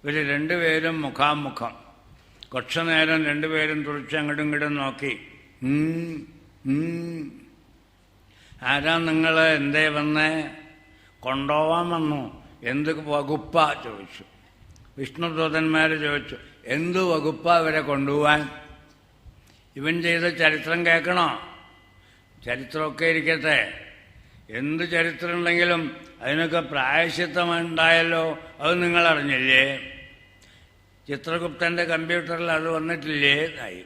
2 പേരും മുഖാമുഖം. കുറച്ചു നേരം 2 പേരും തുറിച്ച് അങ്ങോട്ടും ഇങ്ങോട്ടും നോക്കി. ആരാ നിങ്ങൾ? എന്തേ വന്നേ? കൊണ്ടുപോവാൻ വന്നു. എന്ത് വകുപ്പാ ചോദിച്ചു. വിഷ്ണുദൂതന്മാർ ചോദിച്ചു, എന്ത് വകുപ്പാ അവരെ കൊണ്ടുപോവാൻ? ഇവൻ ചെയ്ത ചരിത്രം കേൾക്കണോ? ചരിത്രമൊക്കെ ഇരിക്കട്ടെ. എന്ത് ചരിത്രം ഉണ്ടെങ്കിലും അതിനൊക്കെ പ്രായശ്ചിത്തമുണ്ടായല്ലോ. അത് നിങ്ങളറിഞ്ഞില്ലേ? ചിത്രഗുപ്തൻ്റെ കമ്പ്യൂട്ടറിൽ അത് വന്നിട്ടില്ലേ? ആയി.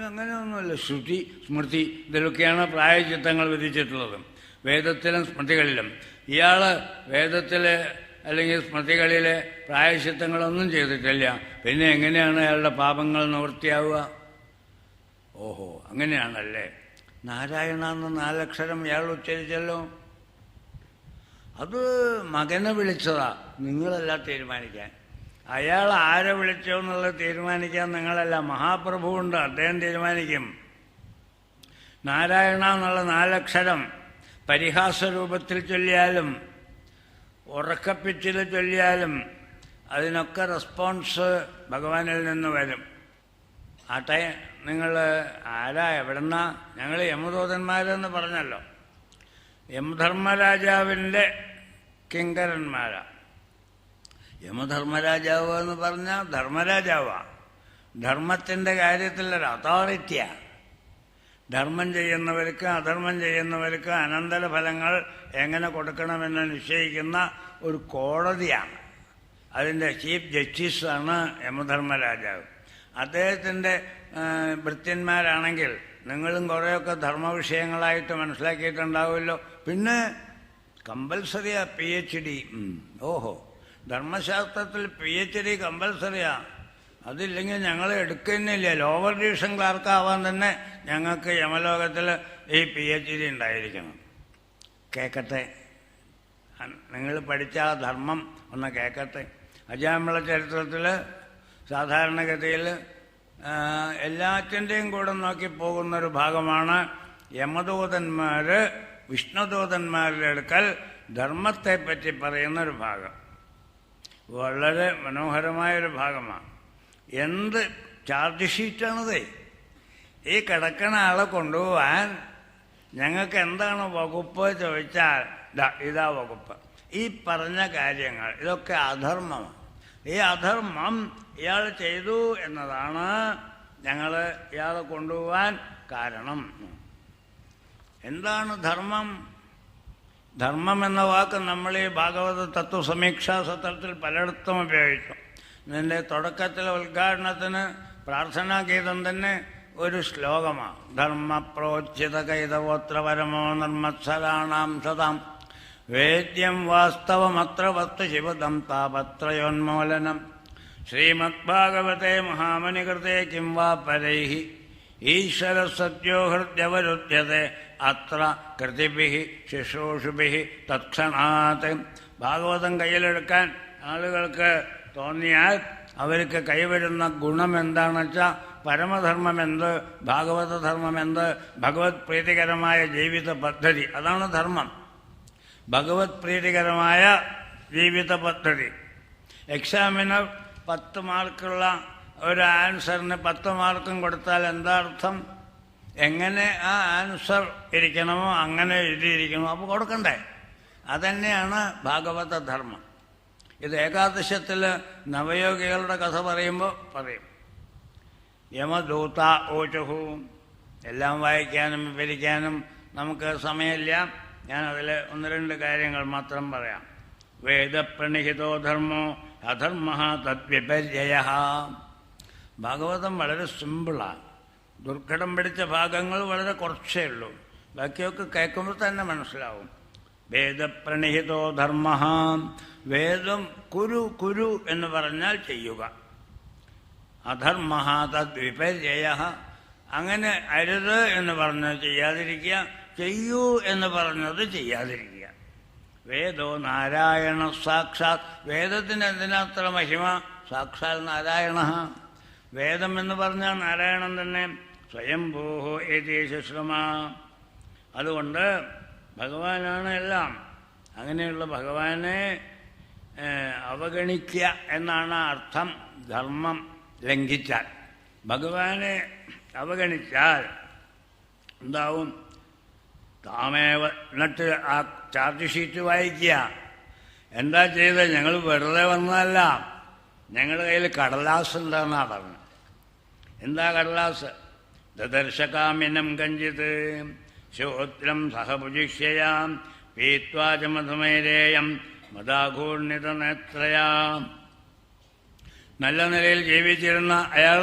അങ്ങനെയൊന്നുമല്ല. ശ്രുതി, സ്മൃതി, ഇതിലൊക്കെയാണ് പ്രായശ്ചിത്തങ്ങൾ വിധിച്ചിട്ടുള്ളത്, വേദത്തിലും സ്മൃതികളിലും. ഇയാൾ വേദത്തിൽ അല്ലെങ്കിൽ സ്മൃതികളിലെ പ്രായശ്ചിത്തങ്ങളൊന്നും ചെയ്തിട്ടില്ല. പിന്നെ എങ്ങനെയാണ് അയാളുടെ പാപങ്ങൾ നിവൃത്തിയാവുക? ഓഹോ, അങ്ങനെയാണല്ലേ. നാരായണ എന്ന 4 അക്ഷരം ഇയാൾ ഉച്ചരിച്ചല്ലോ. അത് മകനെ വിളിച്ചതാ, നിങ്ങളല്ല തീരുമാനിക്കാൻ. അയാൾ ആരെ വിളിച്ചോ എന്നുള്ളത് തീരുമാനിക്കാൻ നിങ്ങളല്ല, മഹാപ്രഭുവുണ്ട്, അദ്ദേഹം തീരുമാനിക്കും. നാരായണ എന്നുള്ള 4 അക്ഷരം പരിഹാസരൂപത്തിൽ ചൊല്ലിയാലും ഉറക്കപ്പിച്ചിൽ ചൊല്ലിയാലും അതിനൊക്കെ റെസ്പോൺസ് ഭഗവാനിൽ നിന്ന് വരും. ആട്ടെ, നിങ്ങൾ ആരാ, എവിടെന്നാ? ഞങ്ങൾ യമദൂതന്മാരെന്ന് പറഞ്ഞല്ലോ. യമധർമ്മരാജാവിൻ്റെ കിങ്കരന്മാരാ. യമധർമ്മരാജാവ് എന്ന് പറഞ്ഞാൽ ധർമ്മരാജാവാണ്. ധർമ്മത്തിൻ്റെ കാര്യത്തിലൊരു അതോറിറ്റിയാണ്. ധർമ്മം ചെയ്യുന്നവർക്ക് അധർമ്മം ചെയ്യുന്നവർക്ക് അനന്തരഫലങ്ങൾ എങ്ങനെ കൊടുക്കണമെന്ന് നിശ്ചയിക്കുന്ന ഒരു കോടതിയാണ്. അതിൻ്റെ ചീഫ് ജസ്റ്റിസാണ് യമധർമ്മരാജാവ്. അദ്ദേഹത്തിൻ്റെ ഭൃത്യന്മാരാണെങ്കിൽ നിങ്ങളും കുറേയൊക്കെ ധർമ്മവിഷയങ്ങളായിട്ട് മനസ്സിലാക്കിയിട്ടുണ്ടാവുമല്ലോ. പിന്നെ കമ്പൽസറിയാ PhD. ഓഹോ, ധർമ്മശാസ്ത്രത്തിൽ PhD കമ്പൽസറിയാ. അതില്ലെങ്കിൽ ഞങ്ങൾ എടുക്കുന്നില്ല. ലോവർ ഡിവിഷൻ ക്ലാർക്കാവാൻ തന്നെ ഞങ്ങൾക്ക് യമലോകത്തിൽ ഈ PhD ഉണ്ടായിരിക്കണം. കേൾക്കട്ടെ, നിങ്ങൾ പഠിച്ച ആ ധർമ്മം ഒന്ന് കേൾക്കട്ടെ. അജാമിള ചരിത്രത്തിൽ സാധാരണഗതിയിൽ എല്ലാറ്റിൻ്റെയും കൂടെ നോക്കി പോകുന്നൊരു ഭാഗമാണ് യമദൂതന്മാർ വിഷ്ണുദൂതന്മാരുടെ അടുക്കൽ ധർമ്മത്തെപ്പറ്റി പറയുന്നൊരു ഭാഗം. വളരെ മനോഹരമായൊരു ഭാഗമാണ്. എന്ത് ചാർജ് ഷീറ്റാണത്! ഈ കിടക്കണ ആളെ കൊണ്ടുപോകാൻ ഞങ്ങൾക്ക് എന്താണ് വകുപ്പ് ചോദിച്ചാൽ ഇതാ വകുപ്പ്. ഈ പറഞ്ഞ കാര്യങ്ങൾ ഇതൊക്കെ അധർമ്മമാണ്. ഈ അധർമ്മം ഇയാൾ ചെയ്തു എന്നതാണ് ഞങ്ങൾ ഇയാളെ കൊണ്ടുപോകാൻ കാരണം. എന്താണ് ധർമ്മം? ധർമ്മം എന്ന വാക്ക് നമ്മൾ ഈ ഭാഗവത തത്വസമീക്ഷാ സത്രത്തിൽ പലയിടത്തും ഉപയോഗിച്ചു. ഇതിൻ്റെ തുടക്കത്തിലെ ഉദ്ഘാടനത്തിന് പ്രാർത്ഥനാഗീതം തന്നെ ഒരു ശ്ലോകമാണ്. ധർമ്മ പ്രോച്ഛിത കൈതവോത്ര പരമോ നിർമ്മത്സരാണാം സദാം വേദ്യം വാസ്തവമത്ര വസ്തു ശിവദം താപത്രയോന്മൂലനം ശ്രീമദ്ഭാഗവതേ മഹാമനികൃതേ കിം വാ പരൈഃ ഈശ്വര സത്യോ ഹൃദ്യവരുദ്ധ്യത്തെ അത്ര കൃതിഭിഃ ശുശ്രൂഷുഭിഃ തത്ക്ഷണാത്. ഭാഗവതം കയ്യിലെടുക്കാൻ ആളുകൾക്ക് തോന്നിയാൽ അവർക്ക് കൈവരുന്ന ഗുണം എന്താണെന്ന് വെച്ചാൽ പരമധർമ്മം എന്ത്, ഭാഗവതധർമ്മം എന്ത്, ഭഗവത് പ്രീതികരമായ ജീവിത പദ്ധതി, അതാണ് ധർമ്മം. ഭഗവത് പ്രീതികരമായ ജീവിത പദ്ധതി. എക്സാമിന് 10 മാർക്കുള്ള ഒരു ആൻസറിന് 10 മാർക്കും കൊടുത്താൽ എന്താ അർത്ഥം? എങ്ങനെ ആ ആൻസർ ഇരിക്കണമോ അങ്ങനെ എഴുതിയിരിക്കണമോ അപ്പോൾ കൊടുക്കണ്ടേ? അതന്നെയാണ് ഭാഗവത ധർമ്മം. ഇത് ഏകാദശത്തിൽ നവയോഗികളുടെ കഥ പറയുമ്പോൾ പറയും. യമദൂത ഓചുഹു. എല്ലാം വായിക്കാനും വിവരിക്കാനും നമുക്ക് സമയമില്ല. ഞാനതിൽ 1-2 കാര്യങ്ങൾ മാത്രം പറയാം. വേദപ്രണിഹിതോ ധർമ്മോ അധർമ്മ തദ്വിപര്യ. ഭാഗവതം വളരെ സിമ്പിളാണ്. ദുർഘടം പിടിച്ച ഭാഗങ്ങൾ വളരെ കുറച്ചേ ഉള്ളൂ. ബാക്കിയൊക്കെ കേൾക്കുമ്പോൾ തന്നെ മനസ്സിലാവും. വേദപ്രണിഹിതോ ധർമ്മ. വേദം കുരു എന്ന് പറഞ്ഞാൽ ചെയ്യുക. അധർമ്മ തദ്വിപര്യ. അങ്ങനെ അരുത് എന്ന് പറഞ്ഞത് ചെയ്യാതിരിക്കുക, ചെയ്യൂ എന്ന് പറഞ്ഞത് ചെയ്യാതിരിക്കുക. വേദോ നാരായണ സാക്ഷാത്. വേദത്തിന് എന്തിനത്ര മഹിമ? സാക്ഷാൽ നാരായണ. വേദം എന്ന് പറഞ്ഞാൽ നാരായണൻ തന്നെ. സ്വയംഭൂഹോ ഏതീശ്രമ. അതുകൊണ്ട് ഭഗവാനാണ് എല്ലാം. അങ്ങനെയുള്ള ഭഗവാനെ അവഗണിക്കുക എന്നാണ് അർത്ഥം. ധർമ്മം ലംഘിച്ചാൽ, ഭഗവാനെ അവഗണിച്ചാൽ എന്താവും? താമേവ. എന്നിട്ട് ആ ചാർജ് ഷീറ്റ് വായിക്കുക. എന്താ ചെയ്തത്? ഞങ്ങൾ വെറുതെ വന്നതല്ല, ഞങ്ങളുടെ കയ്യിൽ കടലാസ് ഉണ്ടെന്നാണ് പറഞ്ഞത്. എന്താ കടലാസ്? ദദർശകാമിനം കഞ്ചിത് ശ്രോത്രം സഹഭുജിഷ്യയാം പീത്വാചമധുമേരേയം മദാഘൂർണിതനേത്രയാം. നല്ല നിലയിൽ ജീവിച്ചിരുന്ന അയാൾ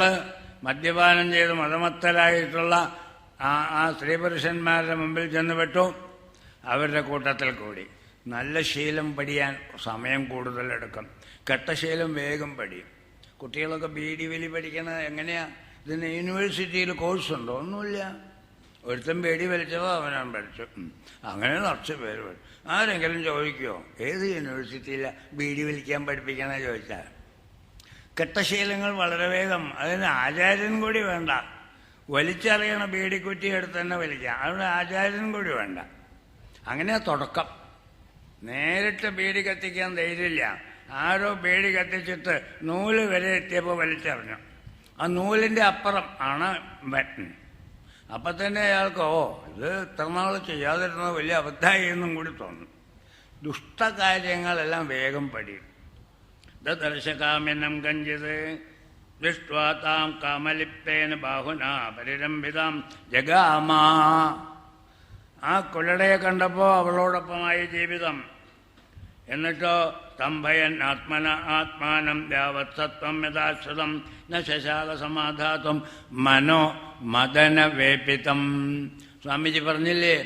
മദ്യപാനം ചെയ്ത് മതമത്തരായിട്ടുള്ള ആ സ്ത്രീ പുരുഷന്മാരുടെ മുമ്പിൽ ചെന്നുപെട്ടു. അവരുടെ കൂട്ടത്തിൽ കൂടി. നല്ല ശീലം പഠിയാൻ സമയം കൂടുതലെടുക്കും. കെട്ട ശീലം വേഗം പഠിയും. കുട്ടികളൊക്കെ ബീഡി വലി പഠിക്കണത് എങ്ങനെയാ? ഇതിന് യൂണിവേഴ്സിറ്റിയിൽ കോഴ്സുണ്ടോ? ഒന്നുമില്ല. ഒരുത്തൻ ബീഡി വലിച്ചതോ അവനാൻ പഠിച്ചു. അങ്ങനെ നിറച്ച് പേര് പഠിച്ചു. ആരെങ്കിലും ചോദിക്കുമോ ഏത് യൂണിവേഴ്സിറ്റിയിലാണ് ബീഡി വലിക്കാൻ പഠിപ്പിക്കണേ ചോദിച്ചാൽ? കെട്ടശീലങ്ങൾ വളരെ വേഗം. അതിന് ആചാര്യൻ കൂടി വേണ്ട. വലിച്ചറിയണ ബീഡിക്കുറ്റി എടുത്ത് തന്നെ വലിക്കാം. അവിടെ ആചാര്യൻ കൂടി വേണ്ട. അങ്ങനെ തുടക്കം. നേരിട്ട് ബീഡി കത്തിക്കാൻ ധൈര്യമില്ല. ആരോ ബീഡി കത്തിച്ചിട്ട് നൂല് വരെ എത്തിയപ്പോൾ വലിച്ചറിഞ്ഞു. ആ നൂലിൻ്റെ അപ്പുറം ആണ് ബട്ടൺ. അപ്പം തന്നെ അയാൾക്ക് ഇത് ഇത്ര നാൾ ചെയ്യാതിരുന്നത് വലിയ അബദ്ധമായി എന്നും കൂടി തോന്നും. ദുഷ്ടകാര്യങ്ങളെല്ലാം വേഗം പഠിയും. ദർശകാമിനം കഞ്ചിത് ദൃഷ്ട്വാ താം കാമലിപ്തേന ബാഹുനാ പരിരംഭിതാം ജഗാമ. ആ കുലടയെ കണ്ടപ്പോൾ അവളോടൊപ്പമായി ജീവിതം. എന്നിട്ടോ സ്തംഭയൻ ആത്മാനം യാവത്സത്വം യഥാശ്രുതം ന ശശാക സമാധാത്വം മനോ മദനവേപിതം. സ്വാമിജി പറഞ്ഞില്ലേ,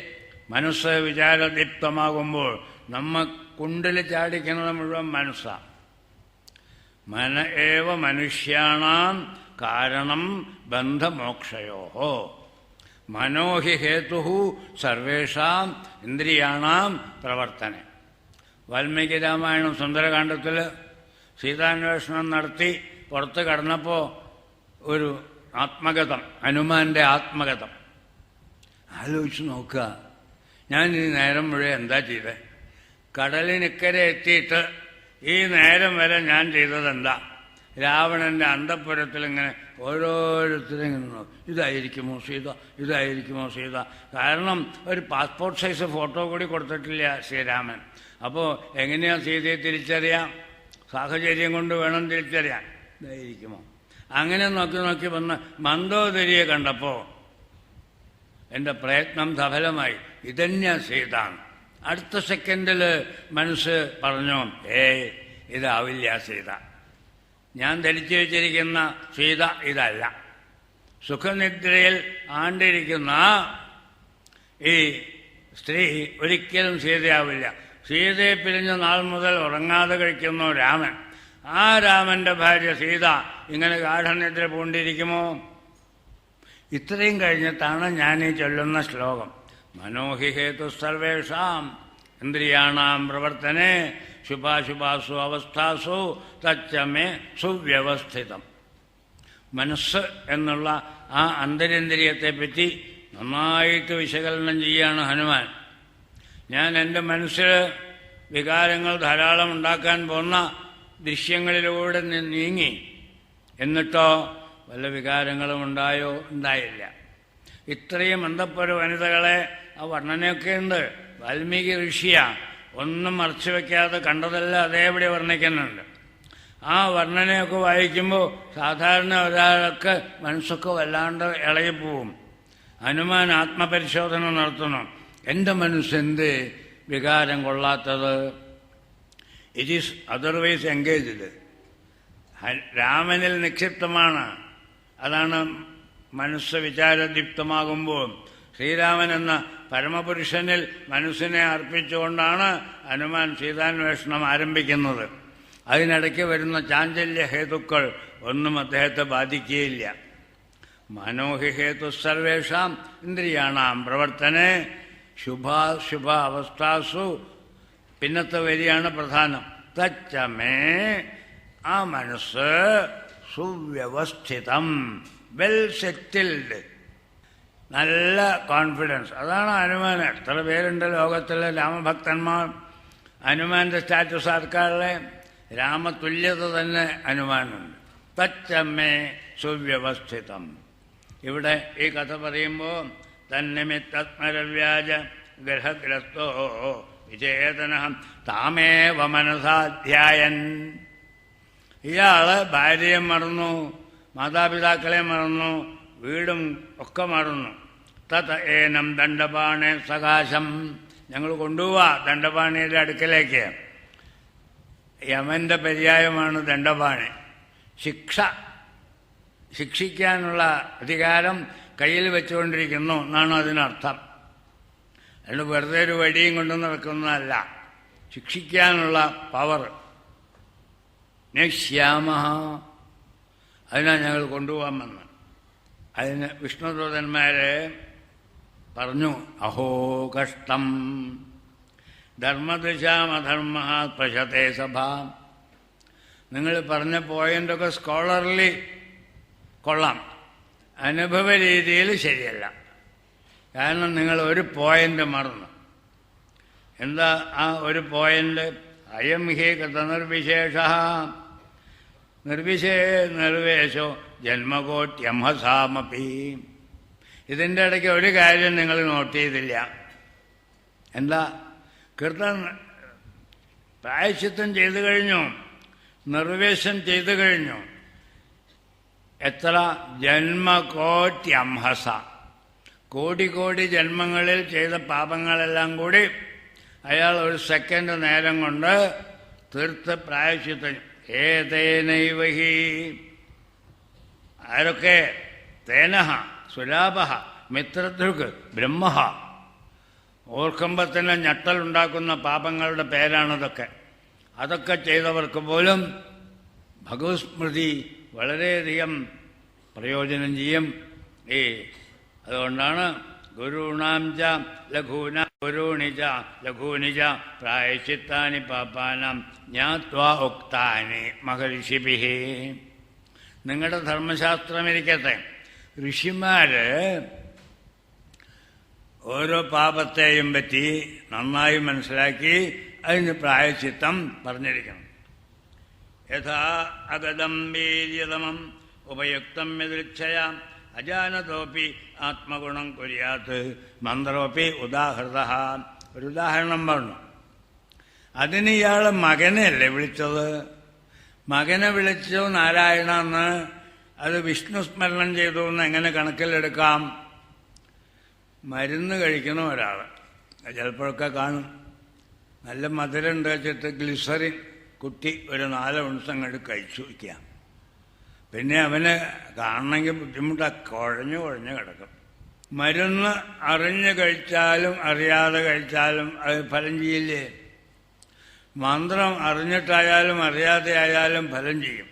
മനസ്സ് വിചാരദീപ്തമാകുമ്പോൾ നമ്മ കുണ്ടിൽ ചാടിക്കുന്നത് മുഴുവൻ മനസ്സാണ്. മന ഏവ മനുഷ്യാണാം കാരണം ബന്ധമോക്ഷയോ. മനോഹി ഹേതു സർവേഷാം ഇന്ദ്രിയാണാം പ്രവർത്തനം. വാൽമീകി രാമായണം സുന്ദരകാണ്ഡത്തിൽ സീതാന്വേഷണം നടത്തി പുറത്ത് കടന്നപ്പോൾ ഒരു ആത്മഗതം, ഹനുമാന്റെ ആത്മഗതം. ആലോചിച്ച് നോക്കുക, ഞാൻ ഈ നേരം മുഴുവൻ എന്താ ചെയ്തത്? കടലിനിക്കരെ എത്തിയിട്ട് ഈ നേരം വരെ ഞാൻ ചെയ്തതെന്താ? രാവണന്റെ അന്തഃപുരത്തിൽ ഇങ്ങനെ ഓരോരുത്തരും ഇങ്ങനെ നോക്കും, ഇതായിരിക്കുമോ സീത, ഇതായിരിക്കുമോ സീത. കാരണം ഒരു പാസ്പോർട്ട് സൈസ് ഫോട്ടോ കൂടി കൊടുത്തിട്ടില്ല ശ്രീരാമൻ. അപ്പോൾ എങ്ങനെയാണ് സീതയെ തിരിച്ചറിയാം? സാഹചര്യം കൊണ്ട് വേണം തിരിച്ചറിയാൻ. ഇതായിരിക്കുമോ? അങ്ങനെ നോക്കി നോക്കി വന്ന് മന്ദോദരിയെ കണ്ടപ്പോൾ എൻ്റെ പ്രയത്നം സഫലമായി. ഇതന്നെയാ സീത. അടുത്ത സെക്കൻഡിൽ മനസ്സ് പറഞ്ഞു, ഇതാവില്ല സീത, ഞാൻ ധരിച്ചു വെച്ചിരിക്കുന്ന സീത ഇതല്ല. സുഖനിദ്രയിൽ ആണ്ടിരിക്കുന്ന ഈ സ്ത്രീ ഒരിക്കലും സീതയാവില്ല. സീതയെ പിരിഞ്ഞ നാൾ മുതൽ ഉറങ്ങാതെ കഴിക്കുന്നു രാമൻ. ആ രാമന്റെ ഭാര്യ സീത ഇങ്ങനെ ഗാഠനിദ്ര പൂണ്ടിരിക്കുമോ? ഇത്രയും കഴിഞ്ഞിട്ടാണ് ഞാൻ ഈ ചൊല്ലുന്ന ശ്ലോകം. മനോഹി ഹേതു സർവേഷാം ഇന്ദ്രിയാണാം പ്രവർത്തനെ ശുഭാശുഭാസു അവസ്ഥാസു തച്ചമേ സുവ്യവസ്ഥിതം. മനസ്സ് എന്നുള്ള ആ അന്തരിന്ദ്രിയത്തെപ്പറ്റി നന്നായിട്ട് വിശകലനം ചെയ്യുകയാണ് ഹനുമാൻ. ഞാൻ എൻ്റെ മനസ്സിൽ വികാരങ്ങൾ ധാരാളം ഉണ്ടാക്കാൻ പോകുന്ന ദൃശ്യങ്ങളിലൂടെ നീങ്ങി. എന്നിട്ടോ വല്ല വികാരങ്ങളും ഉണ്ടായോ? ഉണ്ടായില്ല. ഇത്രയും അന്തഃപുര വനിതകളെ ആ വർണ്ണനയൊക്കെ ഉണ്ട്. വാൽമീകി ഋഷിയ ഒന്നും മറച്ചു വയ്ക്കാതെ കണ്ടതെല്ലാം അതേപടി വർണ്ണിക്കുന്നുണ്ട്. ആ വർണ്ണനയൊക്കെ വായിക്കുമ്പോൾ സാധാരണ ഒരാൾക്ക് മനസ്സൊക്കെ വല്ലാണ്ട് ഇളകിപ്പോവും. ഹനുമാൻ ആത്മപരിശോധന നടത്തണം. എൻ്റെ മനസ്സെന്ത് വികാരം കൊള്ളാത്തത്? It is otherwise engaged. രാമനിൽ നിക്ഷിപ്തമാണ്. അതാണ് മനസ്സ് വിചാരദീപ്തമാകുമ്പോൾ ശ്രീരാമൻ എന്ന പരമപുരുഷനിൽ മനസ്സിനെ അർപ്പിച്ചുകൊണ്ടാണ് ഹനുമാൻ സീതാന്വേഷണം ആരംഭിക്കുന്നത്. അതിനിടയ്ക്ക് വരുന്ന ചാഞ്ചല്യ ഹേതുക്കൾ ഒന്നും അദ്ദേഹത്തെ ബാധിക്കുകയില്ല. മനോഹി ഹേതു സർവേഷാം ഇന്ദ്രിയാണാം പ്രവർത്തനെ ശുഭാശുഭ അവസ്ഥാസു. പിന്നത്തെ വരിയാണ് പ്രധാനം. തച്ചമേ, ആ മനസ്സ് സുവ്യവസ്ഥിതം, വെൽ സെറ്റിൽഡ്, നല്ല കോൺഫിഡൻസ്. അതാണ് ഹനുമാൻ. എത്ര പേരുണ്ട് ലോകത്തിലെ രാമഭക്തന്മാർ. ഹനുമാന്റെ സ്റ്റാറ്റസ് ആർക്കാരുടെ? രാമതുല്യത തന്നെ ഹനുമാനുണ്ട്. തച്ചമ്മേ സുവ്യവസ്ഥിതം. ഇവിടെ ഈ കഥ പറയുമ്പോൾ തന്നിമിത്തത്മരവ്യാജ ഗ്രഹഗ്രസ്തോ വിചേതന താമേവ മനസാധ്യായൻ. ഇയാള് ഭാര്യയെ മറന്നു, മാതാപിതാക്കളെ മറന്നു, വീടും ഒക്കെ മറന്നു. തത് ഏനം ദണ്ഡപാണേ സകാശം. ഞങ്ങൾ കൊണ്ടുപോവാ ദണ്ഡപാണിയുടെ അടുക്കലേക്ക്. യമന്റെ പര്യായമാണ് ദണ്ഡപാണി. ശിക്ഷിക്കാനുള്ള അധികാരം കയ്യിൽ വെച്ചുകൊണ്ടിരിക്കുന്നു എന്നാണ് അതിനർത്ഥം. അതുകൊണ്ട് വെറുതെ ഒരു വടിയും കൊണ്ട് നടക്കുന്നതല്ല, ശിക്ഷിക്കാനുള്ള പവർ. നശ്യാമ, അതിനാണ് ഞങ്ങൾ കൊണ്ടുപോകാമെന്ന്. അതിന് വിഷ്ണുദൂതന്മാരെ പറഞ്ഞു, അഹോ കഷ്ടം ധർമ്മദൃശാമധർമ്മ പ്രശതേ സഭ. നിങ്ങൾ പറഞ്ഞ പോയിന്റൊക്കെ സ്കോളർലി കൊള്ളാം, അനുഭവ രീതിയിൽ ശരിയല്ല. കാരണം നിങ്ങൾ ഒരു പോയിന്റ് മറന്നു. എന്താ ആ ഒരു പോയിന്റ്? അയം ഹി കൃതനിർവിശേഷ നിർവേശോ ജന്മകോട്യംഹസാമപി. ഇതിൻ്റെ ഇടയ്ക്ക് ഒരു കാര്യം നിങ്ങൾ നോട്ട് ചെയ്തില്ല. എന്താ? പ്രായശ്ചിത്തം ചെയ്തു കഴിഞ്ഞു, നിർവേശം ചെയ്തു കഴിഞ്ഞു. എത്ര? ജന്മകോട്യംഹസ, കോടി കോടി ജന്മങ്ങളിൽ ചെയ്ത പാപങ്ങളെല്ലാം കൂടി അയാൾ ഒരു സെക്കൻഡ് നേരം കൊണ്ട് തീർത്ത് പ്രായശ്ചിത്തം. ഏതേനൈവഹി, ആരൊക്കെ? തേനഹ സുലാഭ മിത്രദൃഗ് ബ്രഹ്മ. ഓർക്കുമ്പോൾ തന്നെ ഞെട്ടലുണ്ടാക്കുന്ന പാപങ്ങളുടെ പേരാണതൊക്കെ. അതൊക്കെ ചെയ്തവർക്ക് പോലും ഭഗവത് സ്മൃതി വളരെയധികം പ്രയോജനം ചെയ്യും. അതുകൊണ്ടാണ് ഗുരുണാം ച ലഘൂനാം ഗുരുണിച ലഘൂനിച പ്രായശ്ചിത്താനി പാപാനാം ജ്ഞാത്വാ ഉക്താനി മഹർഷിഭിഃ. നിങ്ങളുടെ ധർമ്മശാസ്ത്രമിരിക്കട്ടെ. ഋഷിമാര് ഓരോ പാപത്തെയും പറ്റി നന്നായി മനസ്സിലാക്കി അതിന് പ്രായശ്ചിത്തം പറഞ്ഞിരിക്കണം. യഥാ അഗതം വീര്യതമം ഉപയുക്തം യദൃച്ഛയ അജാനതോപി ആത്മഗുണം കുര്യാത്ത് മന്ത്രോപി ഉദാഹൃത. ഒരു ഉദാഹരണം പറഞ്ഞു. അതിന് ഇയാൾ മകനെയല്ലേ വിളിച്ചത്? മകനെ വിളിച്ചു നാരായണ എന്ന്, അത് വിഷ്ണു സ്മരണം ചെയ്തു എന്ന് എങ്ങനെ കണക്കിലെടുക്കാം? മരുന്ന് കഴിക്കണ ഒരാൾ ചിലപ്പോഴൊക്കെ കാണും, നല്ല മധുരം ഉണ്ട് വെച്ചിട്ട് ഗ്ലിസറിൻ കുട്ടി ഒരു 4 ഔൺസ് അങ്ങോട്ട് കഴിച്ചു വയ്ക്കാം. പിന്നെ അവന് കാണണമെങ്കിൽ ബുദ്ധിമുട്ടാണ്, കുഴഞ്ഞു കിടക്കും. മരുന്ന് അറിഞ്ഞ് കഴിച്ചാലും അറിയാതെ കഴിച്ചാലും അത് ഫലം ചെയ്യില്ലേ? മന്ത്രം അറിഞ്ഞിട്ടായാലും അറിയാതെ ആയാലും ഫലം ചെയ്യും.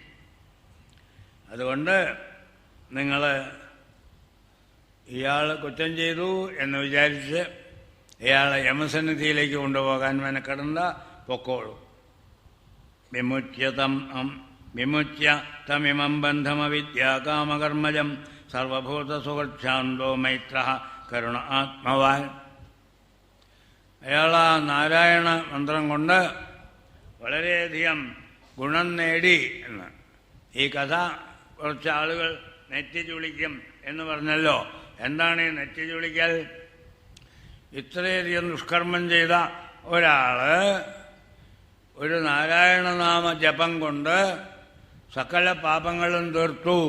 അതുകൊണ്ട് നിങ്ങൾ ഇയാൾ കുറ്റം ചെയ്തു എന്ന് വിചാരിച്ച് ഇയാളെ യമസന്നിധിയിലേക്ക് കൊണ്ടുപോകാൻ മെനക്കെടണ്ട, പൊക്കോളൂ. വിമുച്യ തമിമം ബന്ധമവിദ്യാകാമകർമ്മജം സർവഭൂതസുഖാന്തോ മൈത്ര കരുണ ആത്മവാൻ. അയാൾ ആ നാരായണ മന്ത്രം കൊണ്ട് വളരെയധികം ഗുണം നേടി എന്ന്. ഈ കഥ കുറച്ച് ആളുകൾ നെറ്റി ചുളിക്കും എന്ന് പറഞ്ഞല്ലോ. എന്താണ് ഈ നെറ്റി ചുളിക്കൽ? ഇത്രയധികം ദുഷ്കർമ്മം ചെയ്ത ഒരാള് ഒരു നാരായണനാമ ജപം കൊണ്ട് സകല പാപങ്ങളും തീർത്തു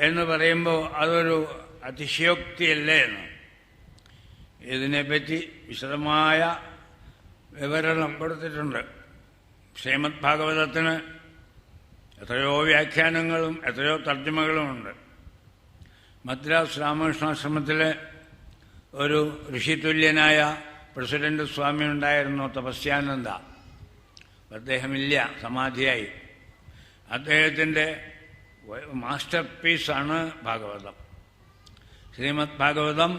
എന്ന് പറയുമ്പോൾ അതൊരു അതിശയോക്തിയല്ലേ എന്ന്. ഇതിനെപ്പറ്റി വിശദമായ വിവരണം കൊടുത്തിട്ടുണ്ട്. ശ്രീമദ് ഭാഗവതത്തിന് എത്രയോ വ്യാഖ്യാനങ്ങളും എത്രയോ തർജ്ജമകളുമുണ്ട്. മദ്രാസ് രാമകൃഷ്ണാശ്രമത്തിലെ ഒരു ഋഷിതുല്യനായ പ്രസിഡന്റ് സ്വാമി ഉണ്ടായിരുന്നു, തപസ്യാനന്ദ. അദ്ദേഹമില്ല, സമാധിയായി. അദ്ദേഹത്തിൻ്റെ മാസ്റ്റർ പീസാണ് ഭാഗവതം. ശ്രീമദ് ഭാഗവതം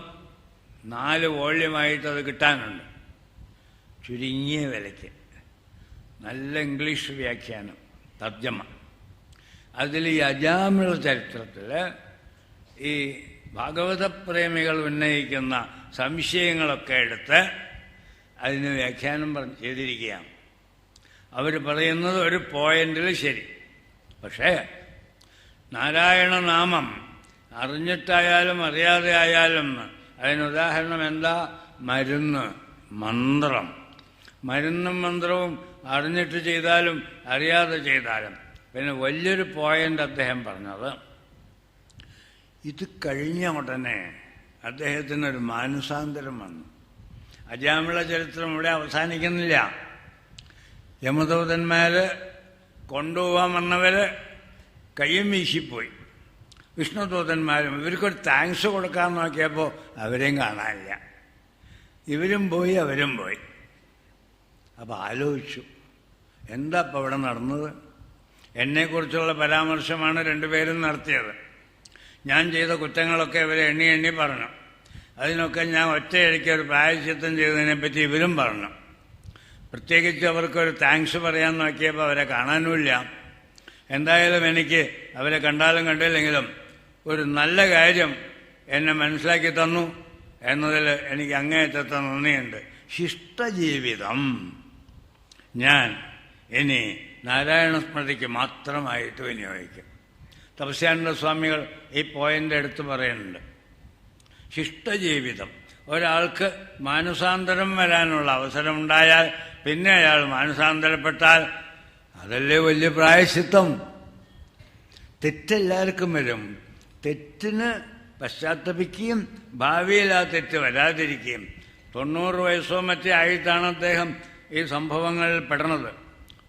4 വോള്യമായിട്ട് അത് കിട്ടാനുണ്ട്, ചുരുങ്ങിയ വിലയ്ക്ക്. നല്ല ഇംഗ്ലീഷ് വ്യാഖ്യാനം, തർജ്ജമ. അതിൽ ഈ അജാമിള ചരിത്രത്തിൽ ഈ ഭാഗവതപ്രേമികൾ ഉന്നയിക്കുന്ന സംശയങ്ങളൊക്കെ എടുത്ത് അതിന് വ്യാഖ്യാനം ചെയ്തിരിക്കുകയാണ്. അവർ പറയുന്നത് ഒരു പോയിന്റിൽ ശരി. പക്ഷേ നാരായണനാമം അറിഞ്ഞിട്ടായാലും അറിയാതെ ആയാലും അതിനുദാഹരണം എന്താ? മരുന്ന്, മന്ത്രം. മരുന്നും മന്ത്രവും അറിഞ്ഞിട്ട് ചെയ്താലും അറിയാതെ ചെയ്താലും. പിന്നെ വലിയൊരു പോയിന്റ് അദ്ദേഹം പറഞ്ഞത്, ഇത് കഴിഞ്ഞ ഉടനെ അദ്ദേഹത്തിനൊരു മാനസാന്തരം വന്നു. അജാമിള ചരിത്രം ഇവിടെ അവസാനിക്കുന്നില്ല. യമദൂതന്മാർ കൊണ്ടുപോകാൻ വന്നവർ കയ്യും വീശിപ്പോയി. വിഷ്ണുദൂതന്മാരും ഇവർക്കൊരു താങ്ക്സ് കൊടുക്കാൻ നോക്കിയപ്പോൾ അവരെയും കാണാനില്ല. ഇവരും പോയി അവരും പോയി. അപ്പോൾ ആലോചിച്ചു, എന്താ ഇപ്പം ഇവിടെ നടന്നത്? എന്നെക്കുറിച്ചുള്ള പരാമർശമാണ് 2 പേരും നടത്തിയത്. ഞാൻ ചെയ്ത കുറ്റങ്ങളൊക്കെ ഇവരെ എണ്ണി പറഞ്ഞു. അതിനൊക്കെ ഞാൻ ഒറ്റയടിക്ക് ഒരു പ്രായശ്ചിത്തം ചെയ്തതിനെപ്പറ്റി ഇവരും പറഞ്ഞു. പ്രത്യേകിച്ച് അവർക്കൊരു താങ്ക്സ് പറയാൻ നോക്കിയപ്പോൾ അവരെ കാണാനുമില്ല. എന്തായാലും എനിക്ക് അവരെ കണ്ടാലും കണ്ടില്ലെങ്കിലും ഒരു നല്ല കാര്യം എന്നെ മനസ്സിലാക്കി തന്നു എന്നതിൽ എനിക്ക് അങ്ങേയറ്റത്തെ നന്ദിയുണ്ട്. ശിഷ്ടജീവിതം ഞാൻ ഇനി നാരായണ സ്മൃതിക്ക് മാത്രമായിട്ട് വിനിയോഗിക്കും. തപസ്യാനന്ദ സ്വാമികൾ ഈ പോയിന്റ് എടുത്തു പറയുന്നുണ്ട്. ശിഷ്ടജീവിതം, ഒരാൾക്ക് മാനസാന്തരം വരാനുള്ള അവസരമുണ്ടായാൽ പിന്നെ അയാൾ മാനസാന്തരപ്പെട്ടാൽ അതല്ലേ വലിയ പ്രായശ്ചിത്തം. തെറ്റെല്ലാവർക്കും വരും. തെറ്റിന് പശ്ചാത്തപിക്കുകയും ഭാവിയിൽ ആ തെറ്റ് വരാതിരിക്കുകയും. 90 വയസ്സോ മറ്റേ ആയിട്ടാണ് അദ്ദേഹം ഈ സംഭവങ്ങളിൽ പെടുന്നത്.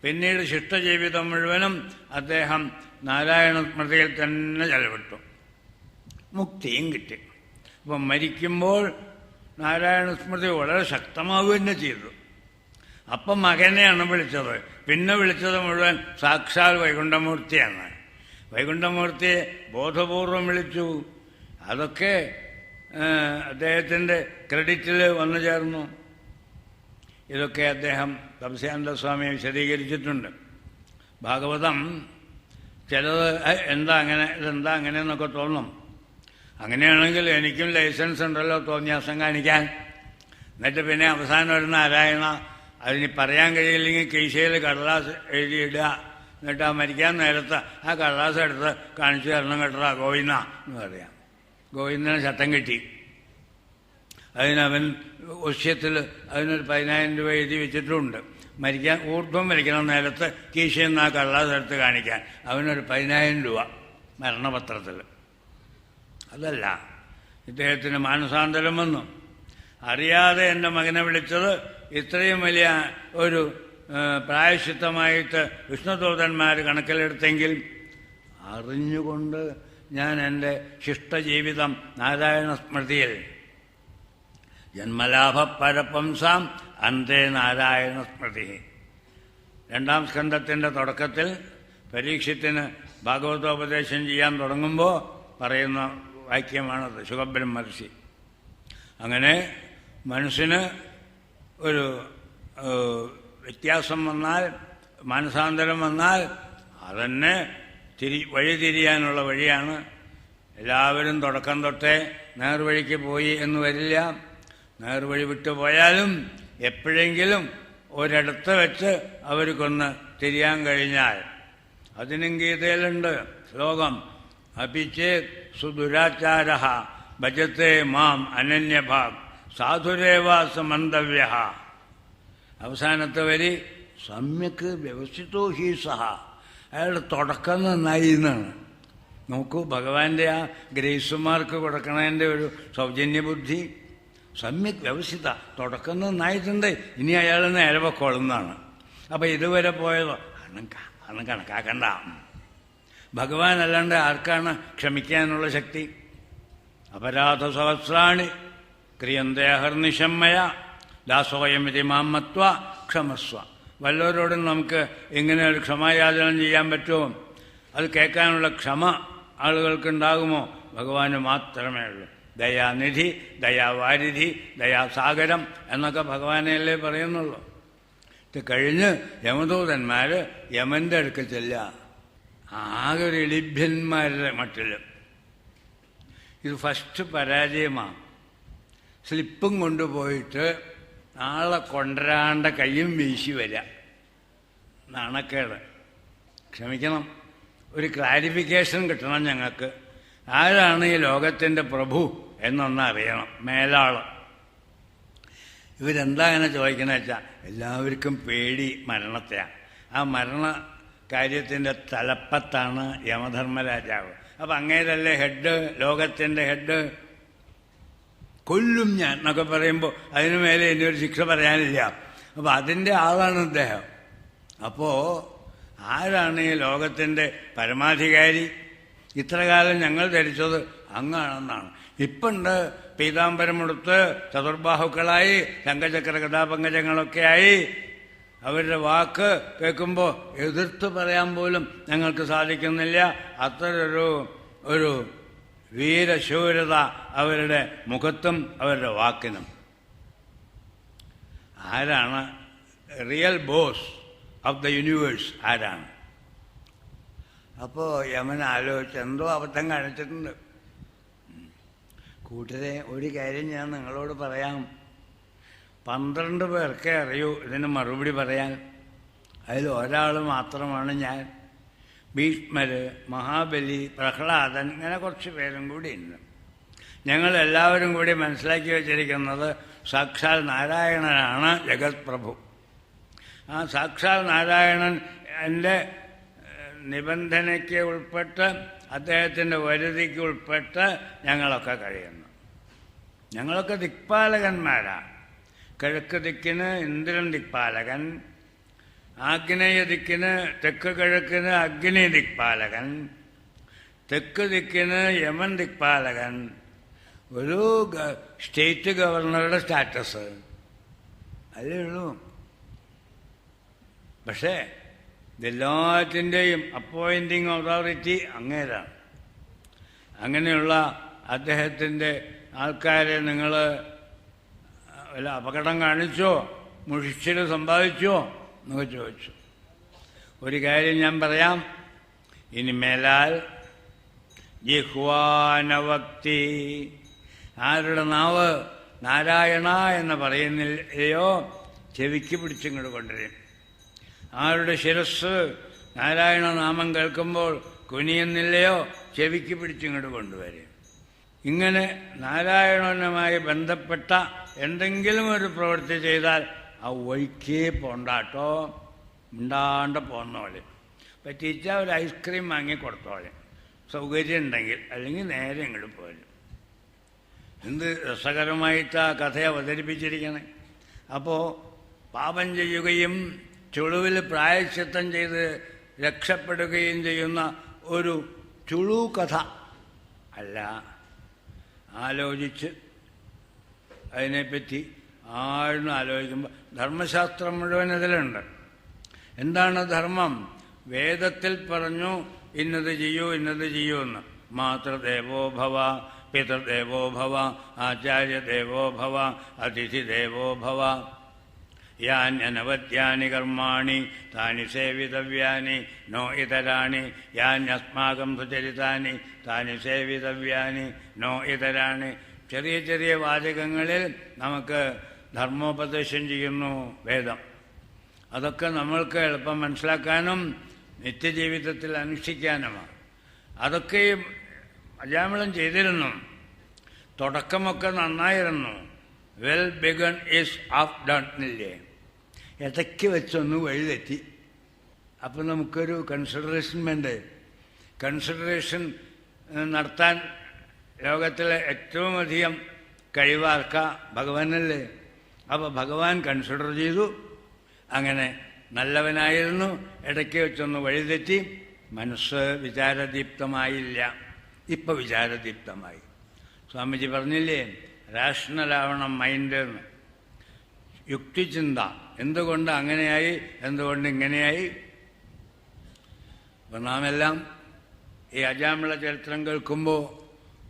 പിന്നീട് ശിഷ്ടജീവിതം മുഴുവനും അദ്ദേഹം നാരായണ സ്മൃതിയിൽ തന്നെ ചെലവിട്ടു. മുക്തിയും കിട്ടി. അപ്പം മരിക്കുമ്പോൾ നാരായണ സ്മൃതി വളരെ ശക്തമാവുക തന്നെ ചെയ്തു. അപ്പം മകനെയാണ് വിളിച്ചത്. പിന്നെ വിളിച്ചത് മുഴുവൻ സാക്ഷാൽ വൈകുണ്ഠമൂർത്തിയാണ്. വൈകുണ്ഠമൂർത്തിയെ ബോധപൂർവം വിളിച്ചു. അതൊക്കെ അദ്ദേഹത്തിൻ്റെ ക്രെഡിറ്റിൽ വന്നു ചേർന്നു. ഇതൊക്കെ അദ്ദേഹം തപസ്യാനന്ദ സ്വാമി വിശദീകരിച്ചിട്ടുണ്ട്. ഭാഗവതം ചിലത് എന്താ അങ്ങനെ ഇതെന്താ അങ്ങനെയെന്നൊക്കെ തോന്നും. അങ്ങനെയാണെങ്കിൽ എനിക്കും ലൈസൻസ് ഉണ്ടല്ലോ തോന്നിയാസം കാണിക്കാൻ. എന്നിട്ട് പിന്നെ അവസാനം ഒരു നാരായണ, അതിന് പറയാൻ കഴിയില്ലെങ്കിൽ കീശയിൽ കടലാസ് എഴുതിയിടുക. എന്നിട്ട് ആ മരിക്കാൻ നേരത്ത് ആ കടലാസ് എടുത്ത് കാണിച്ചു തരണം കേട്ടറാ ഗോവിന്ദ എന്ന് പറയാം. ഗോവിന്ദന് ചട്ടം കിട്ടി. അതിനവൻ ഒഷ്യത്തിൽ അതിനൊരു 10,000 രൂപ എഴുതി വെച്ചിട്ടുണ്ട്. മരിക്കാൻ ഊർധ്വം മരിക്കണം നേരത്ത് കീശയിൽ നിന്ന് ആ കടലാസ് എടുത്ത് കാണിക്കാൻ അവനൊരു 10,000 രൂപ മരണപത്രത്തിൽ. അതല്ല, ഇദ്ദേഹത്തിന് മാനസാന്തരം വന്നു. അറിയാതെ എൻ്റെ മകനെ വിളിച്ചത് ഇത്രയും വലിയ ഒരു പ്രായശ്ചിത്തമായിട്ട് വിഷ്ണുദൂതന്മാർ കണക്കിലെടുത്തെങ്കിൽ അറിഞ്ഞുകൊണ്ട് ഞാൻ എൻ്റെ ശിഷ്ടജീവിതം നാരായണ സ്മൃതിയിൽ ജന്മലാഭ പരപംസാം അന്തേ നാരായണ സ്മൃതി. 2-ാം സ്കന്ധത്തിൻ്റെ തുടക്കത്തിൽ പരീക്ഷത്തിന് ഭാഗവതോപദേശം ചെയ്യാൻ തുടങ്ങുമ്പോൾ പറയുന്ന വാക്യമാണത്, ശുകബ്രഹ്മർഷി. അങ്ങനെ മനസ്സിന് ഒരു വ്യത്യാസം വന്നാൽ, മാനസാന്തരം വന്നാൽ അതന്നെ വഴിതിരിയാനുള്ള വഴിയാണ്. എല്ലാവരും തുടക്കം തൊട്ടേ നേർവഴിക്ക് പോയി എന്ന് വരില്ല. നേർവഴി വിട്ടുപോയാലും എപ്പോഴെങ്കിലും ഒരിടത്ത് വെച്ച് അവർക്കൊന്ന് തിരിയാൻ കഴിഞ്ഞാൽ, അതിനും ഗീതയിലുണ്ട് ശ്ലോകം, അപിചേത് സുദുരാചാര ഭജത്തെ മാം അനന്യഭാഗ് സാധുരേവാസ മന്തവ്യ. അവസാനത്തെ വരി സമ്യക്ക് വ്യവസ്ഥിതോ ഹീ സഹ. അയാളുടെ തുടക്കം നന്നായി എന്നാണ്. നോക്കൂ, ഭഗവാന്റെ ആ ഗ്രേസുമാർക്ക് കൊടുക്കണതിൻ്റെ ഒരു സൗജന്യബുദ്ധി. സമ്യക് വ്യവസ്ഥിത, തുടക്കം നന്നായിട്ടുണ്ട്, ഇനി അയാൾ നേരെ പൊക്കോളുന്നതാണ്. അപ്പം ഇതുവരെ പോയതോ അന്ന് കണക്കാക്കണ്ട. ഭഗവാൻ അല്ലാണ്ട് ആർക്കാണ് ക്ഷമിക്കാനുള്ള ശക്തി? അപരാധ സഹസ്രാണി ക്രിയന്തേഹർനിശമ്മയ ദാസോയമിതി മാമത്വ ക്ഷമസ്വ. വല്ലവരോടും നമുക്ക് ഇങ്ങനെ ഒരു ക്ഷമായാചനം ചെയ്യാൻ പറ്റുമോ? അത് കേൾക്കാനുള്ള ക്ഷമ ആളുകൾക്കുണ്ടാകുമോ? ഭഗവാന് മാത്രമേ ഉള്ളൂ. ദയാനിധി, ദയാവാരിധി, ദയാസാഗരം എന്നൊക്കെ ഭഗവാനെയല്ലേ പറയുന്നുള്ളൂ. ഇത് കഴിഞ്ഞ് യമദൂതന്മാർ യമൻ്റെ അടുക്കൽ ചെല്ലുക. ആകെ ഒരു എളിഭ്യന്മാരുടെ മട്ടിൽ. ഇത് ഫസ്റ്റ് പരാജയമാണ്. സ്ലിപ്പും കൊണ്ടുപോയിട്ട് ആളെ കൊണ്ടുവരാണ്ട കയ്യും വീശി വരിക. നാണക്കേട്. ക്ഷമിക്കണം, ഒരു ക്ലാരിഫിക്കേഷൻ കിട്ടണം ഞങ്ങൾക്ക്. ആരാണ് ഈ ലോകത്തിൻ്റെ പ്രഭു എന്നൊന്നറിയണം. മേലാള്. ഇവരെന്താ അങ്ങനെ ചോദിക്കണമെന്ന് വെച്ചാൽ, എല്ലാവർക്കും പേടി മരണത്തെയാണ്. ആ മരണ കാര്യത്തിൻ്റെ തലപ്പത്താണ് യമധർമ്മരാജാവ്. അപ്പം അങ്ങേരല്ലേ ഹെഡ്, ലോകത്തിൻ്റെ ഹെഡ്. കൊല്ലും ഞാൻ എന്നൊക്കെ പറയുമ്പോൾ അതിനു മേലെ ഇനിയൊരു ശിക്ഷ പറയാനില്ല. അപ്പം അതിൻ്റെ ആളാണ് ഇദ്ദേഹം. അപ്പോൾ ആരാണ് ഈ ലോകത്തിൻ്റെ പരമാധികാരി? ഇത്രകാലം ഞങ്ങൾ ധരിച്ചത് അങ്ങാണെന്നാണ്. ഇപ്പുണ്ട് പീതാംബരമെടുത്ത് ചതുർബാഹുക്കളായി ശംഖചക്ര കഥാപങ്കജങ്ങളൊക്കെയായി. അവരുടെ വാക്ക് കേൾക്കുമ്പോൾ എതിർത്ത് പറയാൻ പോലും ഞങ്ങൾക്ക് സാധിക്കുന്നില്ല. അത്രയൊരു വീരശൂരത അവരുടെ മുഖത്തും അവരുടെ വാക്കിനും. ആരാണ് real boss of the universe? ആരാണ്? അപ്പോൾ യമൻ ആലോചിച്ച് എന്തോ അബദ്ധം കാണിച്ചിട്ടുണ്ട്. കൂട്ടരെ, ഒരു കാര്യം ഞാൻ നിങ്ങളോട് പറയാം. 12 പേർക്കേ അറിയൂ ഇതിന് മറുപടി പറയാൻ. അതിൽ ഒരാൾ മാത്രമാണ് ഞാൻ. ഭീഷ്മര്, മഹാബലി, പ്രഹ്ലാദൻ, ഇങ്ങനെ കുറച്ച് പേരും കൂടി ഉണ്ട്. ഞങ്ങളെല്ലാവരും കൂടി മനസ്സിലാക്കി വച്ചിരിക്കുന്നത് സാക്ഷാൽ നാരായണനാണ് ജഗത് പ്രഭു. ആ സാക്ഷാൽ നാരായണൻ എൻ്റെ നിബന്ധനയ്ക്ക് ഉൾപ്പെട്ട്, അദ്ദേഹത്തിൻ്റെ വരുതിക്ക് ഉൾപ്പെട്ട് ഞങ്ങളൊക്കെ കഴിയുന്നു. ഞങ്ങളൊക്കെ ദിക്പാലകന്മാരാണ്. കിഴക്ക് ദിക്കിന് ഇന്ദ്രൻ ദിക്പാലകൻ, ആഗ്നേയ ദിക്കിന് തെക്ക് കിഴക്കിന് അഗ്നി ദിക്പാലകൻ, തെക്ക് ദിക്കിന് യമൻ ദിക്പാലകൻ, ഒരു സ്റ്റേറ്റ് ഗവർണറുടെ സ്റ്റാറ്റസ് അതേ ഉള്ളൂ. പക്ഷേ എല്ലാറ്റിൻ്റെയും അപ്പോയിൻറ്റിങ് അതോറിറ്റി അങ്ങേരാണ്. അങ്ങനെയുള്ള അദ്ദേഹത്തിൻ്റെ ആൾക്കാരെ നിങ്ങൾ വല്ല അപകടം കാണിച്ചോ, മുഷിച്ചിൽ സമ്പാദിച്ചോ എന്നൊക്കെ ചോദിച്ചു. ഒരു കാര്യം ഞാൻ പറയാം. ഇനി മേലാൽ ജിഹ്വാനവക്തി, ആരുടെ നാവ് നാരായണ എന്ന് പറയുന്നില്ലയോ ചെവിക്ക് പിടിച്ചിങ്ങോട്ട് കൊണ്ടുവരും. ആരുടെ ശിരസ് നാരായണ നാമം കേൾക്കുമ്പോൾ കുനിയുന്നില്ലയോ ചെവിക്ക് പിടിച്ചിങ്ങോട്ട് കൊണ്ടുവരും. ഇങ്ങനെ നാരായണനുമായി ബന്ധപ്പെട്ട എന്തെങ്കിലും ഒരു പ്രവൃത്തി ചെയ്താൽ ആ വഴിക്കേ പോണ്ടാട്ടോ, ഉണ്ടാണ്ട് പോന്നോളെ. പറ്റിച്ചാൽ ഒരു ഐസ്ക്രീം വാങ്ങി കൊടുത്തോളെ, സൗകര്യം ഉണ്ടെങ്കിൽ. അല്ലെങ്കിൽ നേരെ ഇങ്ങോട്ട് പോലും. എന്ത് രസകരമായിട്ട് ആ കഥ അവതരിപ്പിച്ചിരിക്കണേ. അപ്പോൾ പാപം ചെയ്യുകയും ചുളുവിൽ പ്രായശ്ചിത്തം ചെയ്ത് രക്ഷപ്പെടുകയും ചെയ്യുന്ന ഒരു ചുളു കഥ അല്ല. ആലോചിച്ച് അതിനെപ്പറ്റി ആഴ്ന്ന് ആലോചിക്കുമ്പോൾ ധർമ്മശാസ്ത്രം മുഴുവൻ ഇതിലുണ്ട്. എന്താണ് ധർമ്മം? വേദത്തിൽ പറഞ്ഞു ഇന്നത് ചെയ്യൂ ഇന്നത് ചെയ്യൂ എന്ന്. മാതൃദേവോ ഭവ, പിതൃദേവോ ഭവ, ആചാര്യദേവോ ഭവ, അതിഥിദേവോ ഭവ. യാന്യനവദ്യാനി കർമാണി താനി സേവിതവ്യാനി നോ ഇതരാണി. യാന്യസ്മാകം സുചരിതാനി താനി സേവിതവ്യാനി നോ ഇതരാണി. ചെറിയ ചെറിയ വാചകങ്ങളിൽ നമുക്ക് ധർമ്മോപദേശം ചെയ്യുന്നു വേദം. അതൊക്കെ നമ്മൾക്ക് എളുപ്പം മനസ്സിലാക്കാനും നിത്യജീവിതത്തിൽ അനുഷ്ഠിക്കാനുമാണ്. അതൊക്കെ അജാമിളൻ ചെയ്തിരുന്നു. തുടക്കമൊക്കെ നന്നായിരുന്നു. Well begun is half done ഇല്ലേ? ഇടയ്ക്ക് വെച്ചൊന്ന് വഴിതെറ്റി. അപ്പം നമുക്കൊരു കൺസിഡറേഷൻ വേണ്ടേ? കൺസിഡറേഷൻ നടത്താൻ ലോകത്തിലെ ഏറ്റവും അധികം കഴിവാർക്ക ഭഗവാനല്ലേ. അപ്പോൾ ഭഗവാൻ കൺസിഡർ ചെയ്തു. അങ്ങനെ നല്ലവനായിരുന്നു. ഇടയ്ക്ക് വെച്ചൊന്ന് വഴിതെറ്റി. മനസ്സ് വിചാരദീപ്തമായില്ല. ഇപ്പം വിചാരദീപ്തമായി. സ്വാമിജി പറഞ്ഞില്ലേ, റാഷണലാവണം മൈൻഡ് എന്ന്. യുക്തിചിന്ത. എന്തുകൊണ്ട് അങ്ങനെയായി, എന്തുകൊണ്ട് ഇങ്ങനെയായി? അപ്പം നാം എല്ലാം ഈ അജാമിള ചരിത്രം കേൾക്കുമ്പോൾ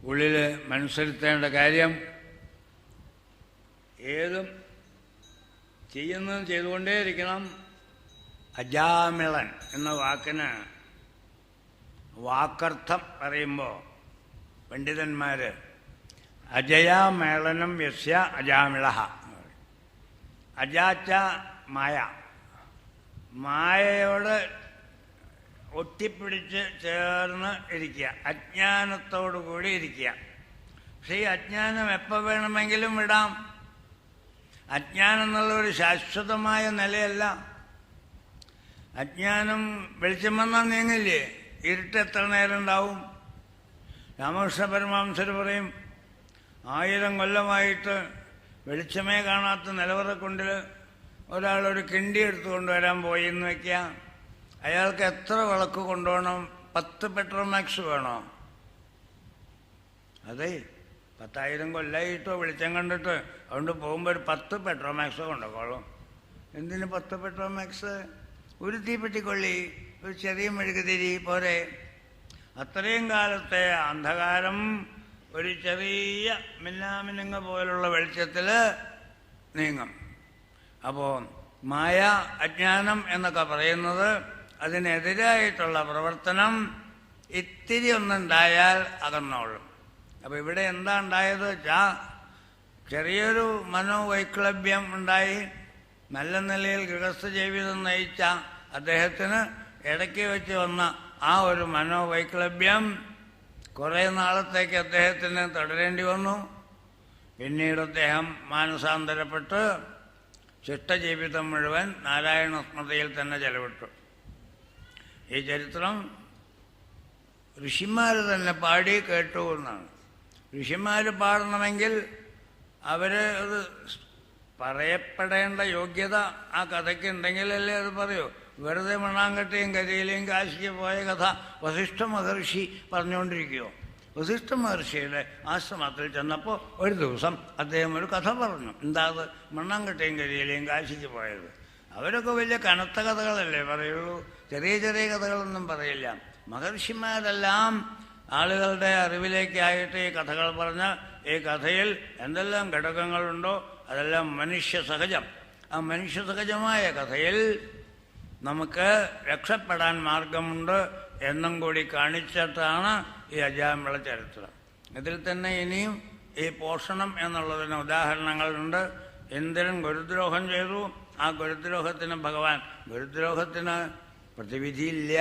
ഉള്ളിൽ മനസ്സിരുത്തേണ്ട കാര്യം, ഏതും ചെയ്യുന്നതും ചെയ്തുകൊണ്ടേയിരിക്കണം. അജാമിളൻ എന്ന വാക്കിന് വാക്കർത്ഥം പറയുമ്പോൾ പണ്ഡിതന്മാർ അജയാമേളനം യസ്യ അജാമിള. അജാച്ച മായ, മായയോട് ഒട്ടിപ്പിടിച്ച് ചേർന്ന് ഇരിക്കുക, അജ്ഞാനത്തോടു കൂടി ഇരിക്കുക. പക്ഷേ ഈ അജ്ഞാനം എപ്പോൾ വേണമെങ്കിലും വിടാം. അജ്ഞാനം എന്നുള്ള ഒരു ശാശ്വതമായ നിലയല്ല. അജ്ഞാനം വെളിച്ചം വന്നാൽ നീങ്ങില്ലേ? ഇരുട്ട് എത്ര നേരം ഉണ്ടാവും? രാമകൃഷ്ണ പരമഹംസർ പറയും, 1000 കൊല്ലമായിട്ട് വെളിച്ചമേ കാണാത്ത നിലവറക്കുണ്ടിൽ ഒരാളൊരു കിണ്ടി എടുത്തു കൊണ്ടുവരാൻ പോയി എന്ന് വയ്ക്കുക. അയാൾക്ക് എത്ര വിളക്ക് കൊണ്ടുപോകണം? 10 പെട്രോമാക്സ് വേണോ? അതെ, 10,000 കൊല്ലമായിട്ടോ വെളിച്ചം കണ്ടിട്ട്. അതുകൊണ്ട് പോകുമ്പോൾ ഒരു 10 പെട്രോമാക്സ് കൊണ്ടുപോകോളും. എന്തിന് 10 പെട്രോമാക്സ്? ഒരു തീപ്പെട്ടിക്കൊള്ളി, ഒരു ചെറിയ മെഴുകുതിരി പോരെ. അത്രയും കാലത്തെ അന്ധകാരം ഒരു ചെറിയ മിന്നാമിനുങ്ങ പോലുള്ള വെളിച്ചത്തിൽ നീങ്ങും. അപ്പോൾ മായ, അജ്ഞാനം എന്നൊക്കെ പറയുന്നത് അതിനെതിരായിട്ടുള്ള പ്രവർത്തനം ഇത്തിരി ഒന്നുണ്ടായാൽ അകന്നോളും. അപ്പോൾ ഇവിടെ എന്താ ഉണ്ടായത് വെച്ചാൽ, ചെറിയൊരു മനോവൈക്ലഭ്യം ഉണ്ടായി. നല്ല നിലയിൽ ഗൃഹസ്ഥ ജീവിതം നയിച്ച അദ്ദേഹത്തിന് ഇടയ്ക്ക് വെച്ച് വന്ന ആ ഒരു മനോവൈക്ലഭ്യം കുറേ നാളത്തേക്ക് അദ്ദേഹത്തിന് തുടരേണ്ടി വന്നു. പിന്നീട് അദ്ദേഹം മാനസാന്തരപ്പെട്ട് ശിഷ്ടജീവിതം മുഴുവൻ നാരായണ സ്മൃതിയിൽ തന്നെ ചെലവിട്ടു. ഈ ചരിത്രം ഋഷിമാർ തന്നെ പാടി കേട്ടു എന്നാണ്. ഋഷിമാർ പാടണമെങ്കിൽ അവർ അത് പറയപ്പെടേണ്ട യോഗ്യത ആ കഥയ്ക്ക് ഉണ്ടെങ്കിലല്ലേ അത് പറയൂ. വെറുതെ മണ്ണാങ്കട്ടയും കരിയിലെയും കാശിക്ക് പോയ കഥ വസിഷ്ഠ മഹർഷി പറഞ്ഞുകൊണ്ടിരിക്കുകയോ? വസിഷ്ഠ മഹർഷിയുടെ ആശ്രമത്തിൽ ചെന്നപ്പോൾ ഒരു ദിവസം അദ്ദേഹം ഒരു കഥ പറഞ്ഞു. എന്താ അത്? മണ്ണാങ്കട്ടയും കരിയിലെയും കാശിക്ക് പോയത്. അവരൊക്കെ വലിയ കനത്ത കഥകളല്ലേ പറയുള്ളൂ, ചെറിയ ചെറിയ കഥകളൊന്നും പറയില്ല. മഹർഷിമാരെല്ലാം ആളുകളുടെ അറിവിലേക്കായിട്ട് ഈ കഥകൾ പറഞ്ഞ് ഈ കഥയിൽ എന്തെല്ലാം ഘടകങ്ങളുണ്ടോ അതെല്ലാം മനുഷ്യ സഹജം. ആ മനുഷ്യ സഹജമായ കഥയിൽ നമുക്ക് രക്ഷപ്പെടാൻ മാർഗമുണ്ട് എന്നും കൂടി കാണിച്ചിട്ടാണ് ഈ അജാമിള ചരിത്രം. ഇതിൽ തന്നെ ഇനിയും ഈ പോഷണം എന്നുള്ളതിന് ഉദാഹരണങ്ങളുണ്ട്. ഇന്ദ്രൻ ഗുരുദ്രോഹം ചെയ്തു. ആ ഗുരുദ്രോഹത്തിന് ഭഗവാൻ, ഗുരുദ്രോഹത്തിന് പ്രതിവിധിയില്ല.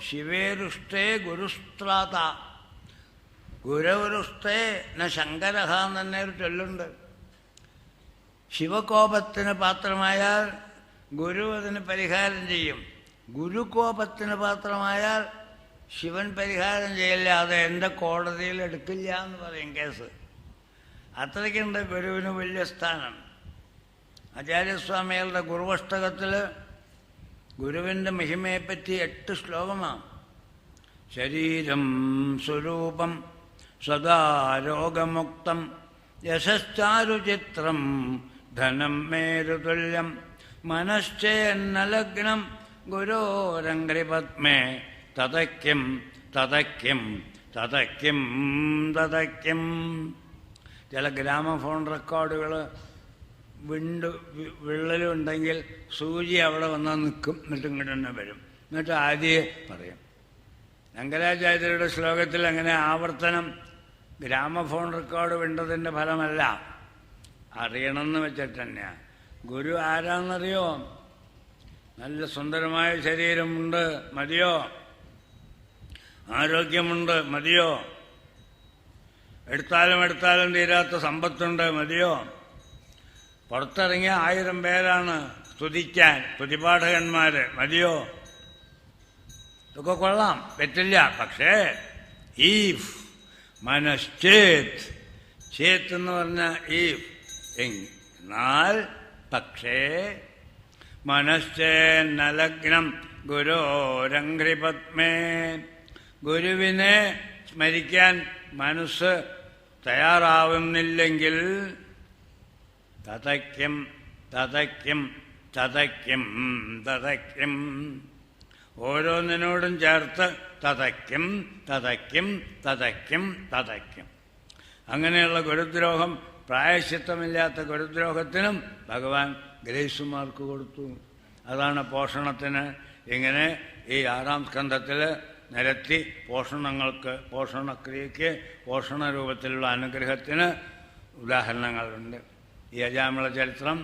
ശിവേരുഷ്ടേ ഗുരുസ്ത്രാത ഗുരവരുഷ്ടേ ന ശങ്കരഹ എന്ന് തന്നെ ഒരു ചൊല്ലുണ്ട്. ശിവകോപത്തിന് പാത്രമായാൽ ഗുരു അതിന് പരിഹാരം ചെയ്യും. ഗുരുകോപത്തിന് പാത്രമായാൽ ശിവൻ പരിഹാരം ചെയ്യില്ല. അത് എൻ്റെ കോടതിയിൽ എടുക്കില്ല എന്ന് പറയും കേസ്. അത്രയ്ക്കുണ്ട് ഗുരുവിന് വലിയ സ്ഥാനം. ആചാര്യസ്വാമികളുടെ ഗുരുവഷ്ടകത്തിൽ ഗുരുവിൻ്റെ മഹിമയെപ്പറ്റി 8 ശ്ലോകമാണ്. ശരീരം സ്വരൂപം സദാ രോഗമുക്തം യശശ്ചാരുചിത്രം ധനം മേരുതുല്യം മനശ്ചേന്നലഗ്നം ഗുരോരംഘ്രിപത്മേ തതയ്ക്കും തതയ്ക്കും തതയ്ക്കും തതയ്ക്കും. ചില ഗ്രാമഫോൺ റെക്കോർഡുകൾ വിള്ളലുണ്ടെങ്കിൽ സൂചി അവിടെ വന്നാൽ നിൽക്കും, എന്നിട്ട് ഇങ്ങോട്ട് തന്നെ വരും, എന്നിട്ട് ആദ്യം പറയും. ശങ്കരാചാര്യരുടെ ശ്ലോകത്തിൽ അങ്ങനെ ആവർത്തനം ഗ്രാമഫോൺ റെക്കോർഡ് വിണ്ടതിൻ്റെ ഫലമല്ല, അറിയണമെന്ന് വെച്ചിട്ട് തന്നെയാണ്. ഗുരു ആരാന്നറിയോ? നല്ല സുന്ദരമായ ശരീരമുണ്ട്, മതിയോ? ആരോഗ്യമുണ്ട്, മതിയോ? എടുത്താലും തീരാത്ത സമ്പത്തുണ്ട്, മതിയോ? പുറത്തിറങ്ങിയ 1000 പേരാണ് സ്തുതിക്കാൻ, സ്തുതിപാഠകന്മാര്, മതിയോ? ഇതൊക്കെ കൊള്ളാം, പറ്റില്ല. പക്ഷേ ഈഫ് മനശ്ചേത്, ചേത്ത് എന്ന് പറഞ്ഞ ഈഫ്, എന്നാൽ പക്ഷേ മനശ്ചേന്നലഗ്നം ഗുരോരംഘ്രിപത്മേ, ഗുരുവിനെ സ്മരിക്കാൻ മനസ്സ് തയ്യാറാവുന്നില്ലെങ്കിൽ തതയ്ക്കും തതയ്ക്കും തതയ്ക്കും തതയ്ക്കും, ഓരോന്നിനോടും ചേർത്ത് തതയ്ക്കും തതയ്ക്കും തതയ്ക്കും തതയ്ക്കും. അങ്ങനെയുള്ള ഗുരുദ്രോഹം, പ്രായശ്ചിത്തമില്ലാത്ത ഗുരുദ്രോഹത്തിനും ഭഗവാൻ ഗ്രേസുമാർക്ക് കൊടുത്തു. അതാണ് പോഷണത്തിന്. ഇങ്ങനെ ഈ 6ാം സ്കന്ധത്തിൽ നിരത്തി പോഷണങ്ങൾക്ക്, പോഷണക്രിയയ്ക്ക്, പോഷണ രൂപത്തിലുള്ള അനുഗ്രഹത്തിന് ഉദാഹരണങ്ങളുണ്ട്. ഈ അജാമിള ചരിത്രം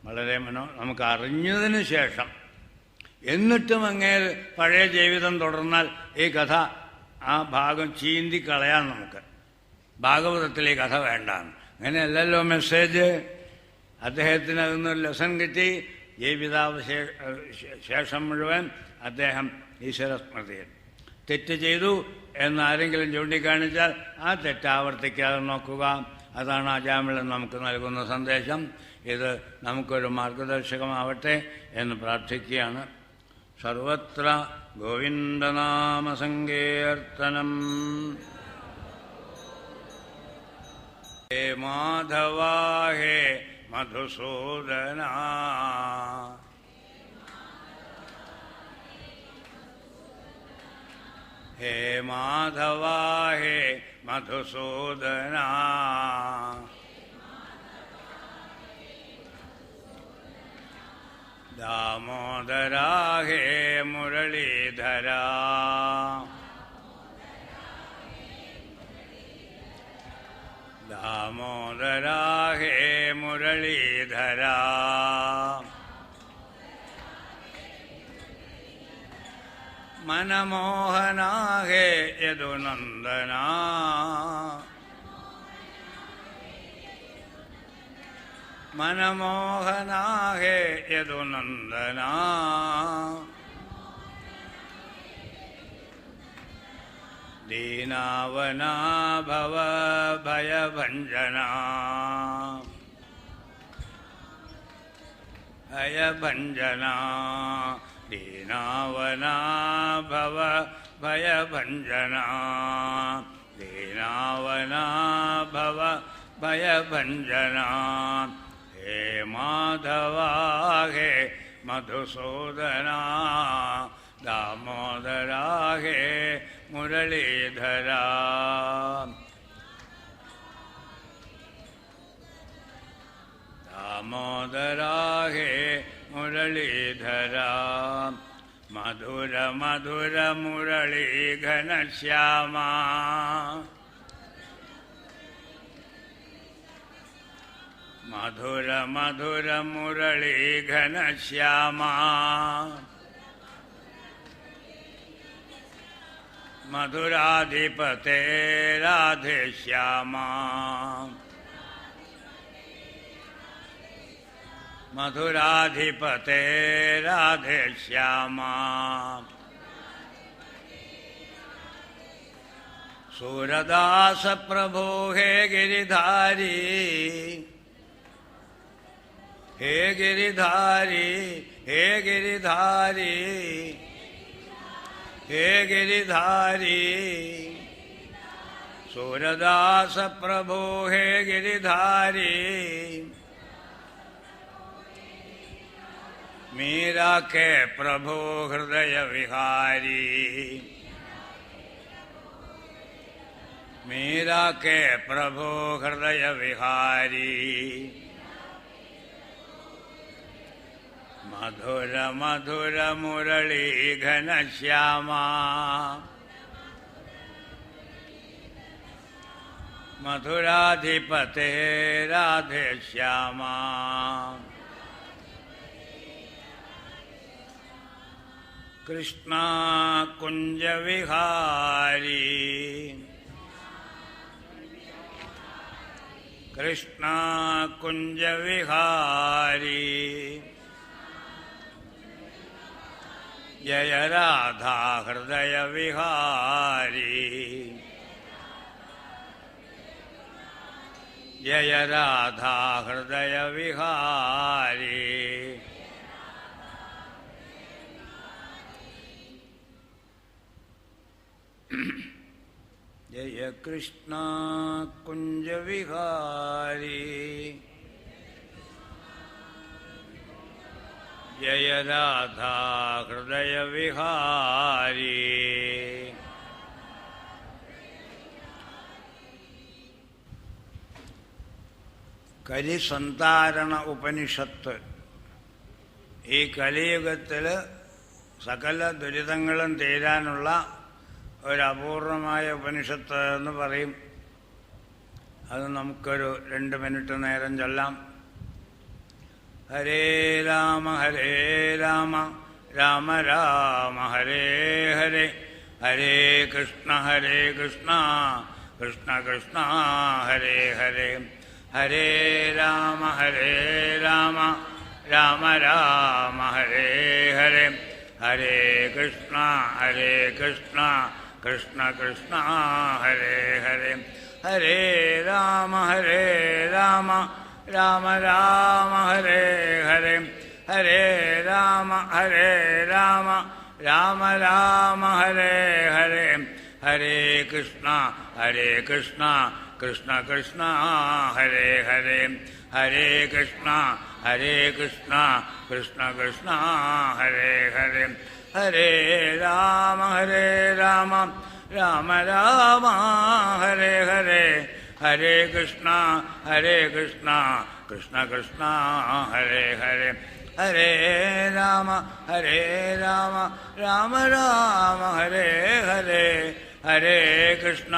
വളരെ നമുക്ക് അറിഞ്ഞതിന് ശേഷം, എന്നിട്ടും അങ്ങേര് പഴയ ജീവിതം തുടർന്നാൽ ഈ കഥ, ആ ഭാഗം ചീന്തി കളയാൻ നമുക്ക്. ഭാഗവതത്തിൽ ഈ കഥ വേണ്ടാന്ന്. അങ്ങനെയല്ലല്ലോ മെസ്സേജ്. അദ്ദേഹത്തിന് അതിന്നൊരു ലെസൺ കിട്ടി. ജീവിതാവശേഷം മുഴുവൻ അദ്ദേഹം ഈശ്വരസ്മൃതിയിൽ. തെറ്റ് ചെയ്തു എന്നാരെങ്കിലും ചൂണ്ടിക്കാണിച്ചാൽ ആ തെറ്റ് ആവർത്തിക്കാതെ നോക്കുക. അതാണ് അജാമിളൻ നമുക്ക് നൽകുന്ന സന്ദേശം. ഇത് നമുക്കൊരു മാർഗദർശകമാവട്ടെ എന്ന് പ്രാർത്ഥിക്കുകയാണ്. സർവത്ര ഗോവിന്ദനാമസങ്കീർത്തനം. ഹേ മാധവ ഹേ മധുസൂദന, ഹേ മാധവ ഹേ മധുസൂദന, ദാമോദര ഹേ മുരളീധര, ദാമോദര ഹേ മുരളീധര, മനമോഹന ഹേ യദുനന്ദന, മനമോഹന ഹേ യദുനന്ദന, ദീനാവന ഭവ ഭയഭഞ്ജന, ഭയഭഞ്ജന, ദീനാവന ഭവ ഭയഭഞ്ജന, ദീനാവന ഭവ ഭയഭഞ്ജന, ഹേ മാധവ ഹേ മധുസൂദന, ദാമോദര ഹേ മുരളീധര, ദാമോദര ഹേ മുരളീധര, മധുര മധുര മുരളീ ഘനശ്യാമ മധുര മധുര മുരളീ ഘനശ്യാമ മധുരാധിപതേ രാധേശ്യാമ മധുരാധിപതേ രാധേശ്യാമ സൂരദാസ പ്രഭോ ഹേ ഗിരിധാരി ഹേ ഗിരിധാരി ഹേ ഗിരിധാരി ഹേ ഗിരിധാരി സൂരദാസ പ്രഭോ ഹേ ഗിരിധാരി मीरा के प्रभो हृदय विहारी मीरा के प्रभो हृदय विहारी मधुर मधुर मुरली घनश्यामा मधुराधिपते राधेश्यामा कृष्णा कुंज विहारी कृष्णा कुंज विहारी जय राधा हृदय विहारी जय राधा हृदय विहारी जय कृष्णा कुंज विहारी जय राधा हृदय विहारी കലിസന്താരണ ഉപനിഷത്ത് ഈ കലിയുഗത്തിൽ സകല ദുരിതങ്ങളും തീരാനുള്ള ഒരപൂർവമായ ഉപനിഷത്ത് എന്ന് പറയും. അത് നമുക്കൊരു 2 മിനിറ്റ് നേരം ചൊല്ലാം. ഹരേ രാമ രാമ രാമ ഹരേ ഹരേ ഹരേ കൃഷ്ണ കൃഷ്ണ കൃഷ്ണ ഹരേ ഹരേ ഹരേ രാമ രാമ രാമ ഹരേ ഹരേ ഹരേ കൃഷ്ണ കൃഷ്ണ കൃഷ്ണ ഹരേ ഹരേ ഹരേ രാമ രാമ ഹരേ ഹരേ ഹരേ രാമ രാമ ഹരേ ഹരേ ഹരേ കൃഷ്ണ കൃഷ്ണ കൃഷ്ണ ഹരേ ഹരേ ഹരേ കൃഷ്ണ കൃഷ്ണ കൃഷ്ണ ഹരേ ഹരേ ഹരേ രാമ രാമ ഹരേ ഹരേ ഹരേ കൃഷ്ണ കൃഷ്ണ കൃഷ്ണ ഹരേ ഹരേ ഹരേ രാമ രാമ ഹരേ ഹരേ ഹരേ കൃഷ്ണ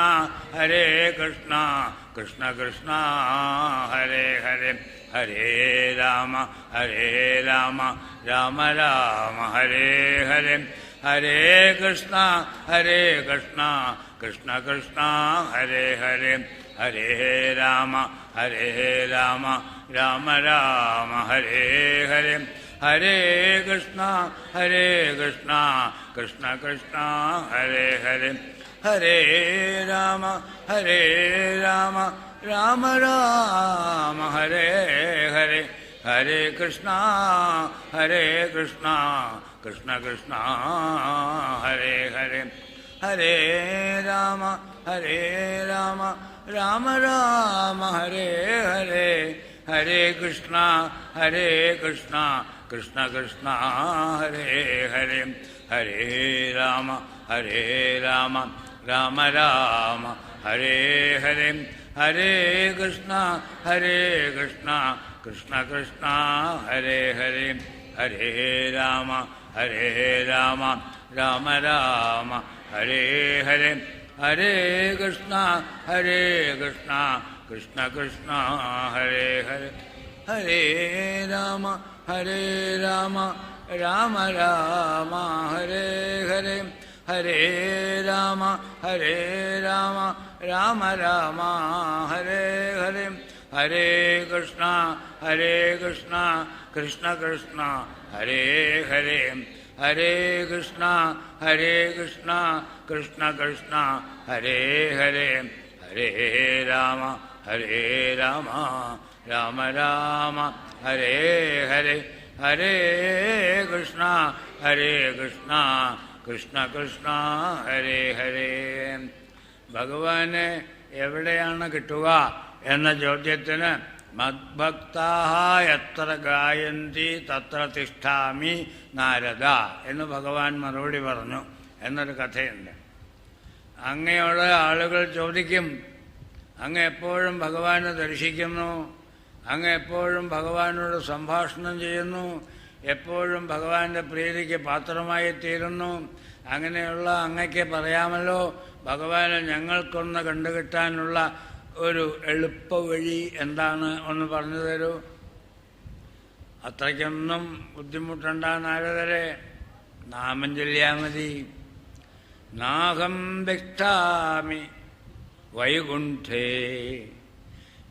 കൃഷ്ണ കൃഷ്ണ ഹരേ ഹരേ ഹരേ രാമ രാമ ഹരേ ഹരേ ഹരേ കൃഷ്ണ കൃഷ്ണ കൃഷ്ണ ഹരേ ഹരേ ഹരേ രാമ രാമ ഹരേ ഹരേ ഹരേ കൃഷ്ണ കൃഷ്ണ കൃഷ്ണ ഹരേ ഹരേ ഹരേ രാമ രാമ ഹരേ ഹരേ ഹരേ കൃഷ്ണ കൃഷ്ണ കൃഷ്ണ ഹരേ ഹരേ ഹരേ രാമ രാമ ഹരേ ഹരേ ഹരേ കൃഷ്ണ കൃഷ്ണ കൃഷ്ണ ഹരേ ഹരേ ഹരേ രാമ രാമ ഹരേ ഹരേ ഹരേ കൃഷ്ണ കൃഷ്ണ കൃഷ്ണ ഹരേ ഹരേ ഹരേ രാമ ഹരേ രാമ രാമ രാമ ഹരേ ഹരേ ഹരേ കൃഷ്ണ കൃഷ്ണ കൃഷ്ണ ഹരേ ഹരേ ഹരേ രാമ രാമ രാമ ഹരേ ഹരേ ഹരേ രാമ രാമ രാമ ഹരേ ഹരേ ഹരേ കൃഷ്ണ കൃഷ്ണ കൃഷ്ണ ഹരേ ഹരേ ഹരേ കൃഷ്ണ കൃഷ്ണ കൃഷ്ണ ഹരേ ഹരേ ഹരേ രാമ രാമ രാമ ഹരേ ഹരേ ഹരേ കൃഷ്ണ കൃഷ്ണ കൃഷ്ണ ഹരേ ഹരേ. ഭഗവാനെ എവിടെയാണ് കിട്ടുക എന്ന ചോദ്യത്തിന് മദ്ഭക്താഃ എത്ര ഗായന്തി തത്ര തിഷ്ഠാമി നാരദ എന്ന് ഭഗവാൻ മറുപടി പറഞ്ഞു എന്നൊരു കഥയുണ്ട്. അങ്ങയോട് ആളുകൾ ചോദിക്കും, അങ്ങ് എപ്പോഴും ഭഗവാനെ ദർശിക്കുന്നു, അങ്ങ് എപ്പോഴും ഭഗവാനോട് സംഭാഷണം ചെയ്യുന്നു, എപ്പോഴും ഭഗവാന്റെ പ്രീതിക്ക് പാത്രമായി തീരുന്നു, അങ്ങനെയുള്ള അങ്ങയ്ക്ക് പറയാമല്ലോ ഭഗവാനെ ഞങ്ങൾക്കൊന്ന് കണ്ടുകിട്ടാനുള്ള ഒരു എളുപ്പ വഴി എന്താണ് ഒന്ന് പറഞ്ഞു തരൂ. അത്രയ്ക്കൊന്നും ബുദ്ധിമുട്ടുണ്ട നാരദരെ, നാമം ചൊല്ലിയാൽ മതി. നാഹം വിഷ്ഠാമി വൈകുണ്ഠേ,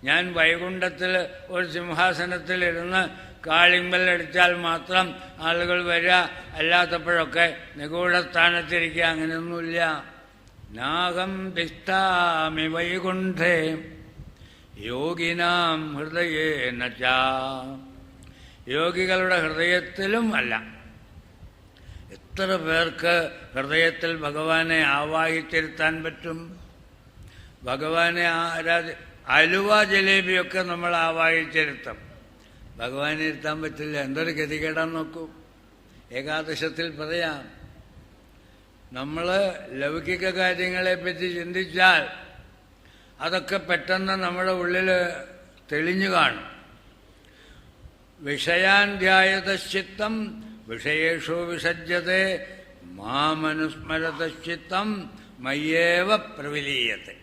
ഞാൻ വൈകുണ്ഠത്തിൽ ഒരു സിംഹാസനത്തിലിരുന്ന് കാളിമ്പല്ലടിച്ചാൽ മാത്രം ആളുകൾ വരിക, അല്ലാത്തപ്പോഴൊക്കെ നിഗൂഢസ്ഥാനത്തിരിക്കുക, അങ്ങനെയൊന്നുമില്ല. നാഹം തിഷ്ഠാമി വൈകുണ്ഠേ യോഗിനാം ഹൃദയേന ച, യോഗികളുടെ ഹൃദയത്തിലും അല്ല. എത്ര പേർക്ക് ഹൃദയത്തിൽ ഭഗവാനെ ആവാഹിച്ചിരുത്താൻ പറ്റും? ഭഗവാനെ അലുവ ജലേബിയൊക്കെ നമ്മൾ ആവാഹിച്ചിരുത്തും, ഭഗവാനെ ഇരുത്താൻ പറ്റില്ല. എന്തൊരു ഗതികേടാന്ന് നോക്കൂ. ഏകാദശത്തിൽ പറയാം, നമ്മൾ ലൗകിക കാര്യങ്ങളെപ്പറ്റി ചിന്തിച്ചാൽ അതൊക്കെ പെട്ടെന്ന് നമ്മുടെ ഉള്ളിൽ തെളിഞ്ഞു കാണും. വിഷയാന്ധ്യായതശ്ചിത്തം വിഷയേഷു വിസജ്ജതേ മാമനുസ്മരതശ്ചിത്തം മയ്യേവ പ്രവിലീയത്തെ.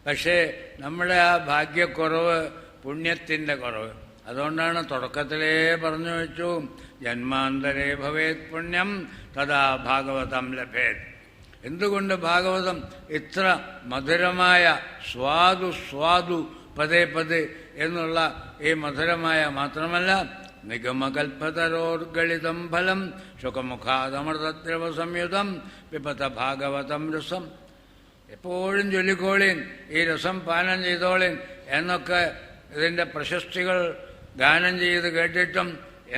പക്ഷേ നമ്മുടെ ആ ഭാഗ്യക്കുറവ്, പുണ്യത്തിൻ്റെ കുറവ്. അതുകൊണ്ടാണ് തുടക്കത്തിലേ പറഞ്ഞു വെച്ചു, ജന്മാന്തരേ ഭവേത് പുണ്യം തഥാ ഭാഗവതം ലഭേത്. എന്തുകൊണ്ട് ഭാഗവതം ഇത്ര മധുരമായ സ്വാദു പതേ പതേ എന്നുള്ള ഈ മധുരമായ മാത്രമല്ല, നിഗമകൽപ്പതരോർഗളിതം ഫലം സുഖമുഖാദമൃതദ്രവ സംയുതം പിബത ഭാഗവതം രസം. എപ്പോഴും ചൊല്ലിക്കോളീൻ, ഈ രസം പാനം ചെയ്തോളീൻ എന്നൊക്കെ ഇതിൻ്റെ പ്രശസ്തികൾ ഗാനം ചെയ്ത് കേട്ടിട്ടും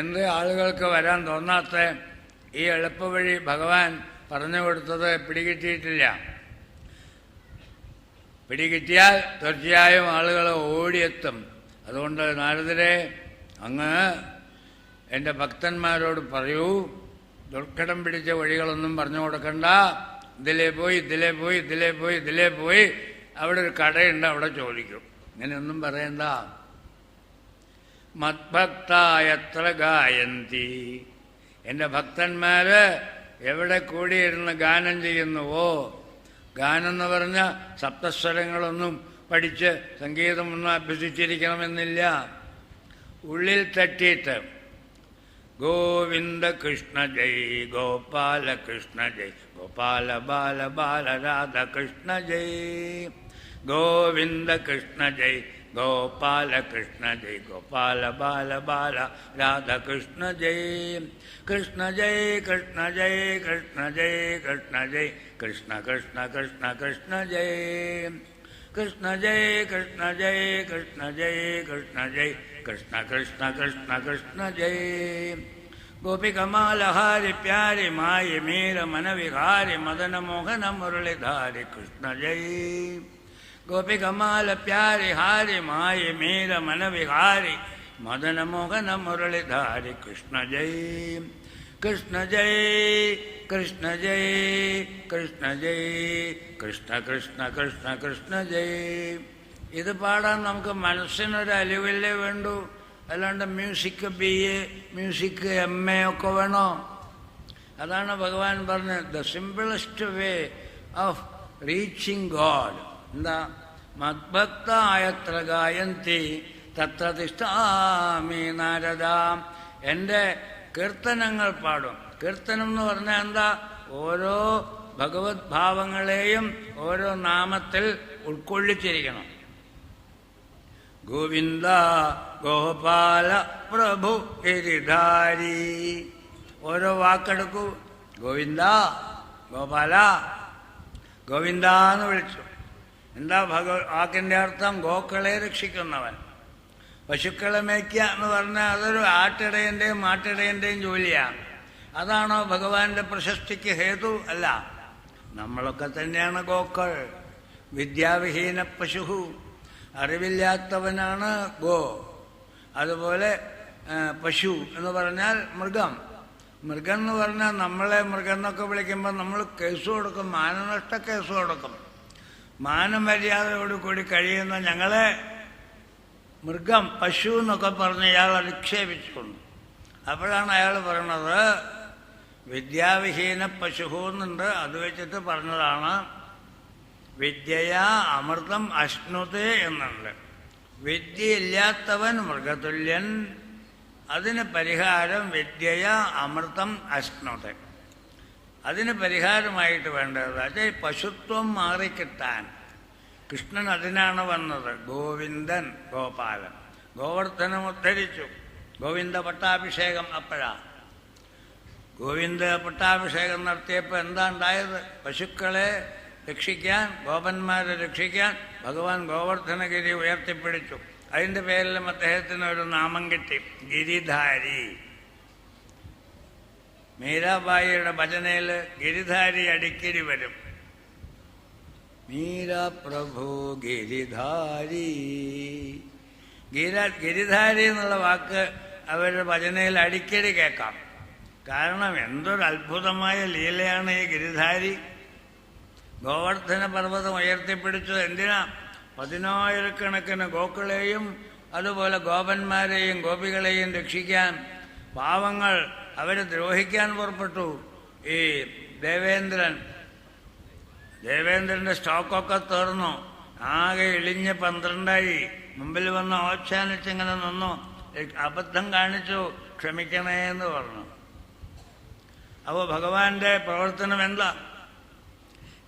എന്ത് ആളുകൾക്ക് വരാൻ തോന്നാത്ത ഈ എളുപ്പവഴി ഭഗവാൻ പറഞ്ഞു കൊടുത്തത് പിടികിട്ടിയിട്ടില്ല. പിടികിട്ടിയാൽ തീർച്ചയായും ആളുകൾ ഓടിയെത്തും. അതുകൊണ്ട് നാരദരെ, അങ്ങ് എൻ്റെ ഭക്തന്മാരോട് പറയൂ, ദുർഘടം പിടിച്ച വഴികളൊന്നും പറഞ്ഞു കൊടുക്കണ്ട. ഇതിലേ പോയി അവിടെ ഒരു കടയുണ്ട്, അവിടെ ചോദിക്കും. ഇങ്ങനെയൊന്നും പറയണ്ട. മദ്ഭക്തായത്ര ഗായന്തി, എൻ്റെ ഭക്തന്മാര് എവിടെ കൂടിയിരുന്ന് ഗാനം ചെയ്യുന്നുവോ. ഗാനം എന്ന് പറഞ്ഞ സപ്തസ്വരങ്ങളൊന്നും പഠിച്ച് സംഗീതമൊന്നും അഭ്യസിച്ചിരിക്കണമെന്നില്ല. ഉള്ളിൽ തട്ടിയിട്ട് ഗോവിന്ദ കൃഷ്ണ ജയ് ഗോപാല കൃഷ്ണ ജയ് ഗോപാല ബാല ബാല രാധാകൃഷ്ണ ജയ് ഗോവിന്ദ കൃഷ്ണ ജയ് ഗോപാല കൃഷ്ണ ജയ് ഗോപാല ബാല ബാല രാധാകൃഷ്ണ ജയ് കൃഷ്ണ ജയ് കൃഷ്ണ ജയ് കൃഷ്ണ ജയ് കൃഷ്ണ ജയ് കൃഷ്ണ കൃഷ്ണ കൃഷ്ണ കൃഷ്ണ ജയ് കൃഷ്ണ ജയ് കൃഷ്ണ ജയ് കൃഷ്ണ ജയ് കൃഷ്ണ ജയ് കൃഷ്ണ കൃഷ്ണ കൃഷ്ണ കൃഷ്ണ ജയ് ഗോപികമാലഹാരി പ്യാരി മായി മീര മനവിഹാരി മദന മോഹന മുരളിധാരി കൃഷ്ണ ജയ് ഗോപികമാല പ്യാരി ഹാരി മായി മീര മനവിഹാരി മദന മോഹന മുരളിധാരി കൃഷ്ണ ജയ് കൃഷ്ണ ജയ് കൃഷ്ണ ജയ് കൃഷ്ണ ജയ് കൃഷ്ണ കൃഷ്ണ കൃഷ്ണ കൃഷ്ണ ജയ്. ഇത് പാടാൻ നമുക്ക് മനസ്സിനൊരു അലിവല്ലേ വേണ്ടു. അല്ലാണ്ട് മ്യൂസിക് BA, മ്യൂസിക് MA ഒക്കെ വേണോ? അതാണ് ഭഗവാൻ പറഞ്ഞത്, the simplest way of reaching God എന്താ? മദ്ഭക്തായത്ര ഗായന്തി തത്ര തിഷ്ഠാമി നാരദ. എൻ്റെ കീർത്തനങ്ങൾ പാടും. കീർത്തനം എന്ന് പറഞ്ഞാൽ എന്താ? ഓരോ ഭഗവത് ഭാവങ്ങളെയും ഓരോ നാമത്തിൽ ഉൾക്കൊള്ളിച്ചിരിക്കണം. ഗോവിന്ദ ഗോപാല പ്രഭു ഗിരിധാരി. ഓരോ വാക്കെടുക്കൂ. ഗോവിന്ദ, ഗോപാല, ഗോവിന്ദ എന്ന് വിളിച്ചു. എന്താ വാക്കിൻ്റെ അർത്ഥം? ഗോക്കളെ രക്ഷിക്കുന്നവൻ. പശുക്കളെ മേയ്ക്കുക എന്ന് പറഞ്ഞാൽ അതൊരു ആട്ടിടയൻ്റെയും മാട്ടിടയൻ്റെയും ജോലിയാണ്. അതാണോ ഭഗവാന്റെ പ്രശസ്തിക്ക് ഹേതു? അല്ല. നമ്മളൊക്കെ തന്നെയാണ് ഗോക്കൾ. വിദ്യാവിഹീന പശു, അറിവില്ലാത്തവനാണ് ഗോ. അതുപോലെ പശു എന്ന് പറഞ്ഞാൽ മൃഗം. മൃഗം എന്ന് പറഞ്ഞാൽ നമ്മളെ മൃഗം എന്നൊക്കെ വിളിക്കുമ്പോൾ നമ്മൾ കേസ് കൊടുക്കും, മാനനഷ്ട കേസ് കൊടുക്കും. മാനമര്യാദയോടുകൂടി കഴിയുന്ന ഞങ്ങളെ മൃഗം, പശു എന്നൊക്കെ പറഞ്ഞ് ഇയാൾ അധിക്ഷേപിച്ചുകൊണ്ട്. അപ്പോഴാണ് അയാൾ പറയണത് വിദ്യാവിഹീന പശു എന്നുണ്ട്. അത് വെച്ചിട്ട് പറഞ്ഞതാണ് വിദ്യയാ അമൃതം അശ്നുതേ എന്നുണ്ട്. വിദ്യയില്ലാത്തവൻ മൃഗതുല്യൻ. അതിന് പരിഹാരം വിദ്യയാ അമൃതം അശ്നുത. അതിന് പരിഹാരമായിട്ട് വേണ്ടത് അത് പശുത്വം മാറിക്കിട്ടാൻ. കൃഷ്ണൻ അതിനാണ് വന്നത്. ഗോവിന്ദൻ, ഗോപാലൻ. ഗോവർദ്ധനം ഉദ്ധരിച്ചു. ഗോവിന്ദ പട്ടാഭിഷേകം അപ്പോഴാ. ഗോവിന്ദ പട്ടാഭിഷേകം നടത്തിയപ്പോൾ എന്താ ഉണ്ടായത്? പശുക്കളെ രക്ഷിക്കാൻ, ഗോപന്മാരെ രക്ഷിക്കാൻ ഭഗവാൻ ഗോവർദ്ധനഗിരി ഉയർത്തിപ്പിടിച്ചു. അതിൻ്റെ പേരിലും അദ്ദേഹത്തിന് ഒരു നാമം കിട്ടി, ഗിരിധാരി. മീരാബായിയുടെ ഭജനയിൽ ഗിരിധാരി അടിക്കടി വരും. മീരാ പ്രഭു ഗിരിധാരി. ഗിരിധാരി എന്നുള്ള വാക്ക് അവരുടെ ഭജനയിൽ അടിക്കടി കേൾക്കാം. കാരണം എന്തൊരു അത്ഭുതമായ ലീലയാണ് ഈ ഗിരിധാരി. ഗോവർദ്ധന പർവ്വതം ഉയർത്തിപ്പിടിച്ചത് എന്തിനാ? 10,000കണക്കിന് ഗോക്കളെയും അതുപോലെ ഗോപന്മാരെയും ഗോപികളെയും രക്ഷിക്കാൻ. പാവങ്ങൾ അവരെ ദ്രോഹിക്കാൻ പുറപ്പെട്ടു. ഈ ദേവേന്ദ്രന്റെ സ്റ്റോക്കൊക്കെ തീർന്നു. ആകെ ഇളിഞ്ഞ് 12ആയി. മുമ്പിൽ വന്ന് ഓച്ചാനിച്ചിങ്ങനെ നിന്നു. അബദ്ധം കാണിച്ചു, ക്ഷമിക്കണേ എന്ന് പറഞ്ഞു. അപ്പോൾ ഭഗവാന്റെ പ്രവർത്തനം എന്താ?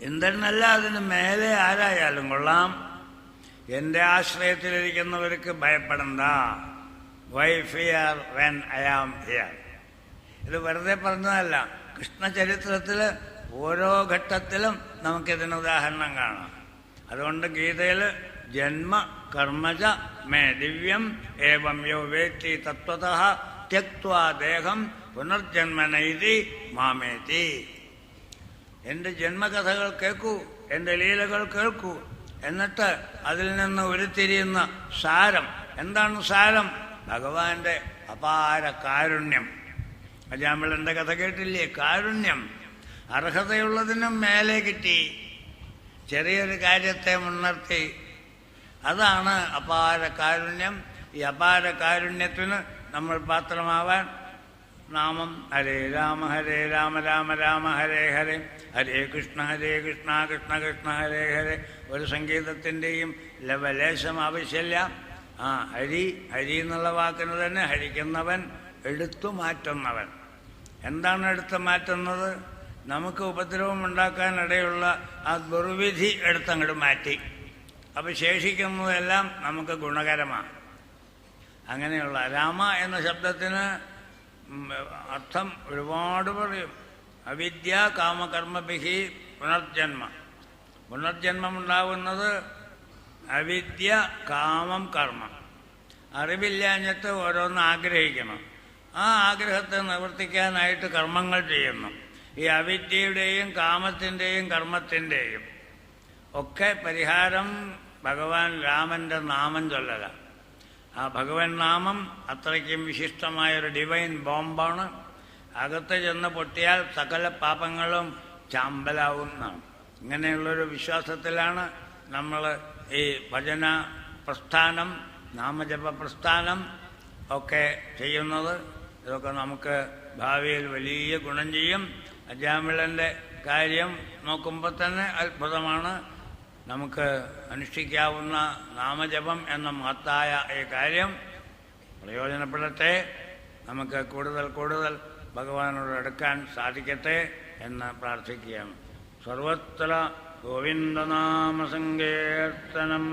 എന്തെന്നല്ല, അതിന് മേലെ ആരായാലും കൊള്ളാം. എൻ്റെ ആശ്രയത്തിലിരിക്കുന്നവർക്ക് ഭയപ്പെടണ്ട. Why fear when I am here. ഇത് വെറുതെ പറഞ്ഞതല്ല. കൃഷ്ണചരിത്രത്തിൽ ഓരോ ഘട്ടത്തിലും നമുക്കിതിന് ഉദാഹരണം കാണാം. അതുകൊണ്ട് ഗീതയിൽ ജന്മ കർമ്മജ മേ ദിവ്യം ഏവം യോ വേത്തി തത്വതഃ ത്യക്ത്വാ ദേഹം പുനർജന്മനൈതി മാമേതി. എൻ്റെ ജന്മകഥകൾ കേൾക്കൂ, എൻ്റെ ലീലകൾ കേൾക്കൂ. എന്നിട്ട് അതിൽ നിന്ന് ഉരുത്തിരിയുന്ന സാരം എന്താണ്? സാരം ഭഗവാന്റെ അപാര കാരുണ്യം. അജാമിളന്റെ കഥ കേട്ടില്ലേ? കാരുണ്യം അർഹതയുള്ളതിനും മേലെ കിട്ടി. ചെറിയൊരു കാര്യത്തെ മുൻനിർത്തി. അതാണ് അപാര കാരുണ്യം. ഈ അപാര കാരുണ്യത്തിന് നമ്മൾ പാത്രമാവാൻ നാമം ഹരേ രാമ രാമ രാമ ഹരേ ഹരേ, ഹരേ കൃഷ്ണ കൃഷ്ണ കൃഷ്ണ ഹരേ ഹരേ. ഒരു സംഗീതത്തിൻ്റെയും ലവലേശം ആവശ്യമില്ല. ഹരി എന്നുള്ള വാക്കിന് തന്നെ ഹരിക്കുന്നവൻ, എടുത്തു മാറ്റുന്നവൻ. എന്താണ് എടുത്തു മാറ്റുന്നത്? നമുക്ക് ഉപദ്രവം ഉണ്ടാക്കാനിടയുള്ള ആ ദുർവിധി എടുത്തങ്ങോട്ട് മാറ്റി. അപ്പോൾ ശേഷിക്കുന്നതെല്ലാം നമുക്ക് ഗുണകരമാണ്. അങ്ങനെയുള്ള രാമ എന്ന ശബ്ദത്തിന് അർത്ഥം ഒരുപാട് പറയും. അവിദ്യ കാമകർമ്മഭിഹി പുനർജന്മം ഉണ്ടാകുന്നത് അവിദ്യ, കാമം, കർമ്മം. അറിവില്ലാഞ്ഞിട്ട് ഓരോന്ന് ആഗ്രഹിക്കണം. ആ ആഗ്രഹത്തെ നിവർത്തിക്കാനായിട്ട് കർമ്മങ്ങൾ ചെയ്യുന്നു. ഈ അവിദ്യയുടെയും കാമത്തിൻ്റെയും കർമ്മത്തിൻ്റെയും ഒക്കെ പരിഹാരം ഭഗവാൻ രാമൻ്റെ നാമം ചൊല്ലല. ആ ഭഗവൻ നാമം അത്രയ്ക്കും വിശിഷ്ടമായൊരു ഡിവൈൻ ബോംബാണ്. അകത്ത് ചെന്ന് പൊട്ടിയാൽ സകല പാപങ്ങളും ചാമ്പലാവുന്നതാണ്. ഇങ്ങനെയുള്ളൊരു വിശ്വാസത്തിലാണ് നമ്മൾ ഈ ഭജന പ്രസ്ഥാനം, നാമജപ പ്രസ്ഥാനം ഒക്കെ ചെയ്യുന്നത്. ഇതൊക്കെ നമുക്ക് ഭാവിയിൽ വലിയ ഗുണം ചെയ്യും. അജാമിളൻ്റെ കാര്യം നോക്കുമ്പോൾ തന്നെ അത്ഭുതമാണ്. നമുക്ക് അനുഷ്ഠിക്കാവുന്ന നാമജപം എന്ന മഹത്തായ ഈ കാര്യം പ്രയോജനപ്പെടട്ടെ. നമുക്ക് കൂടുതൽ കൂടുതൽ ഭഗവാനോട് അടുക്കാൻ സാധിക്കട്ടെ എന്ന് പ്രാർത്ഥിക്കുകയാണ്. സർവത്ര ഗോവിന്ദനാമസങ്കീർത്തനം.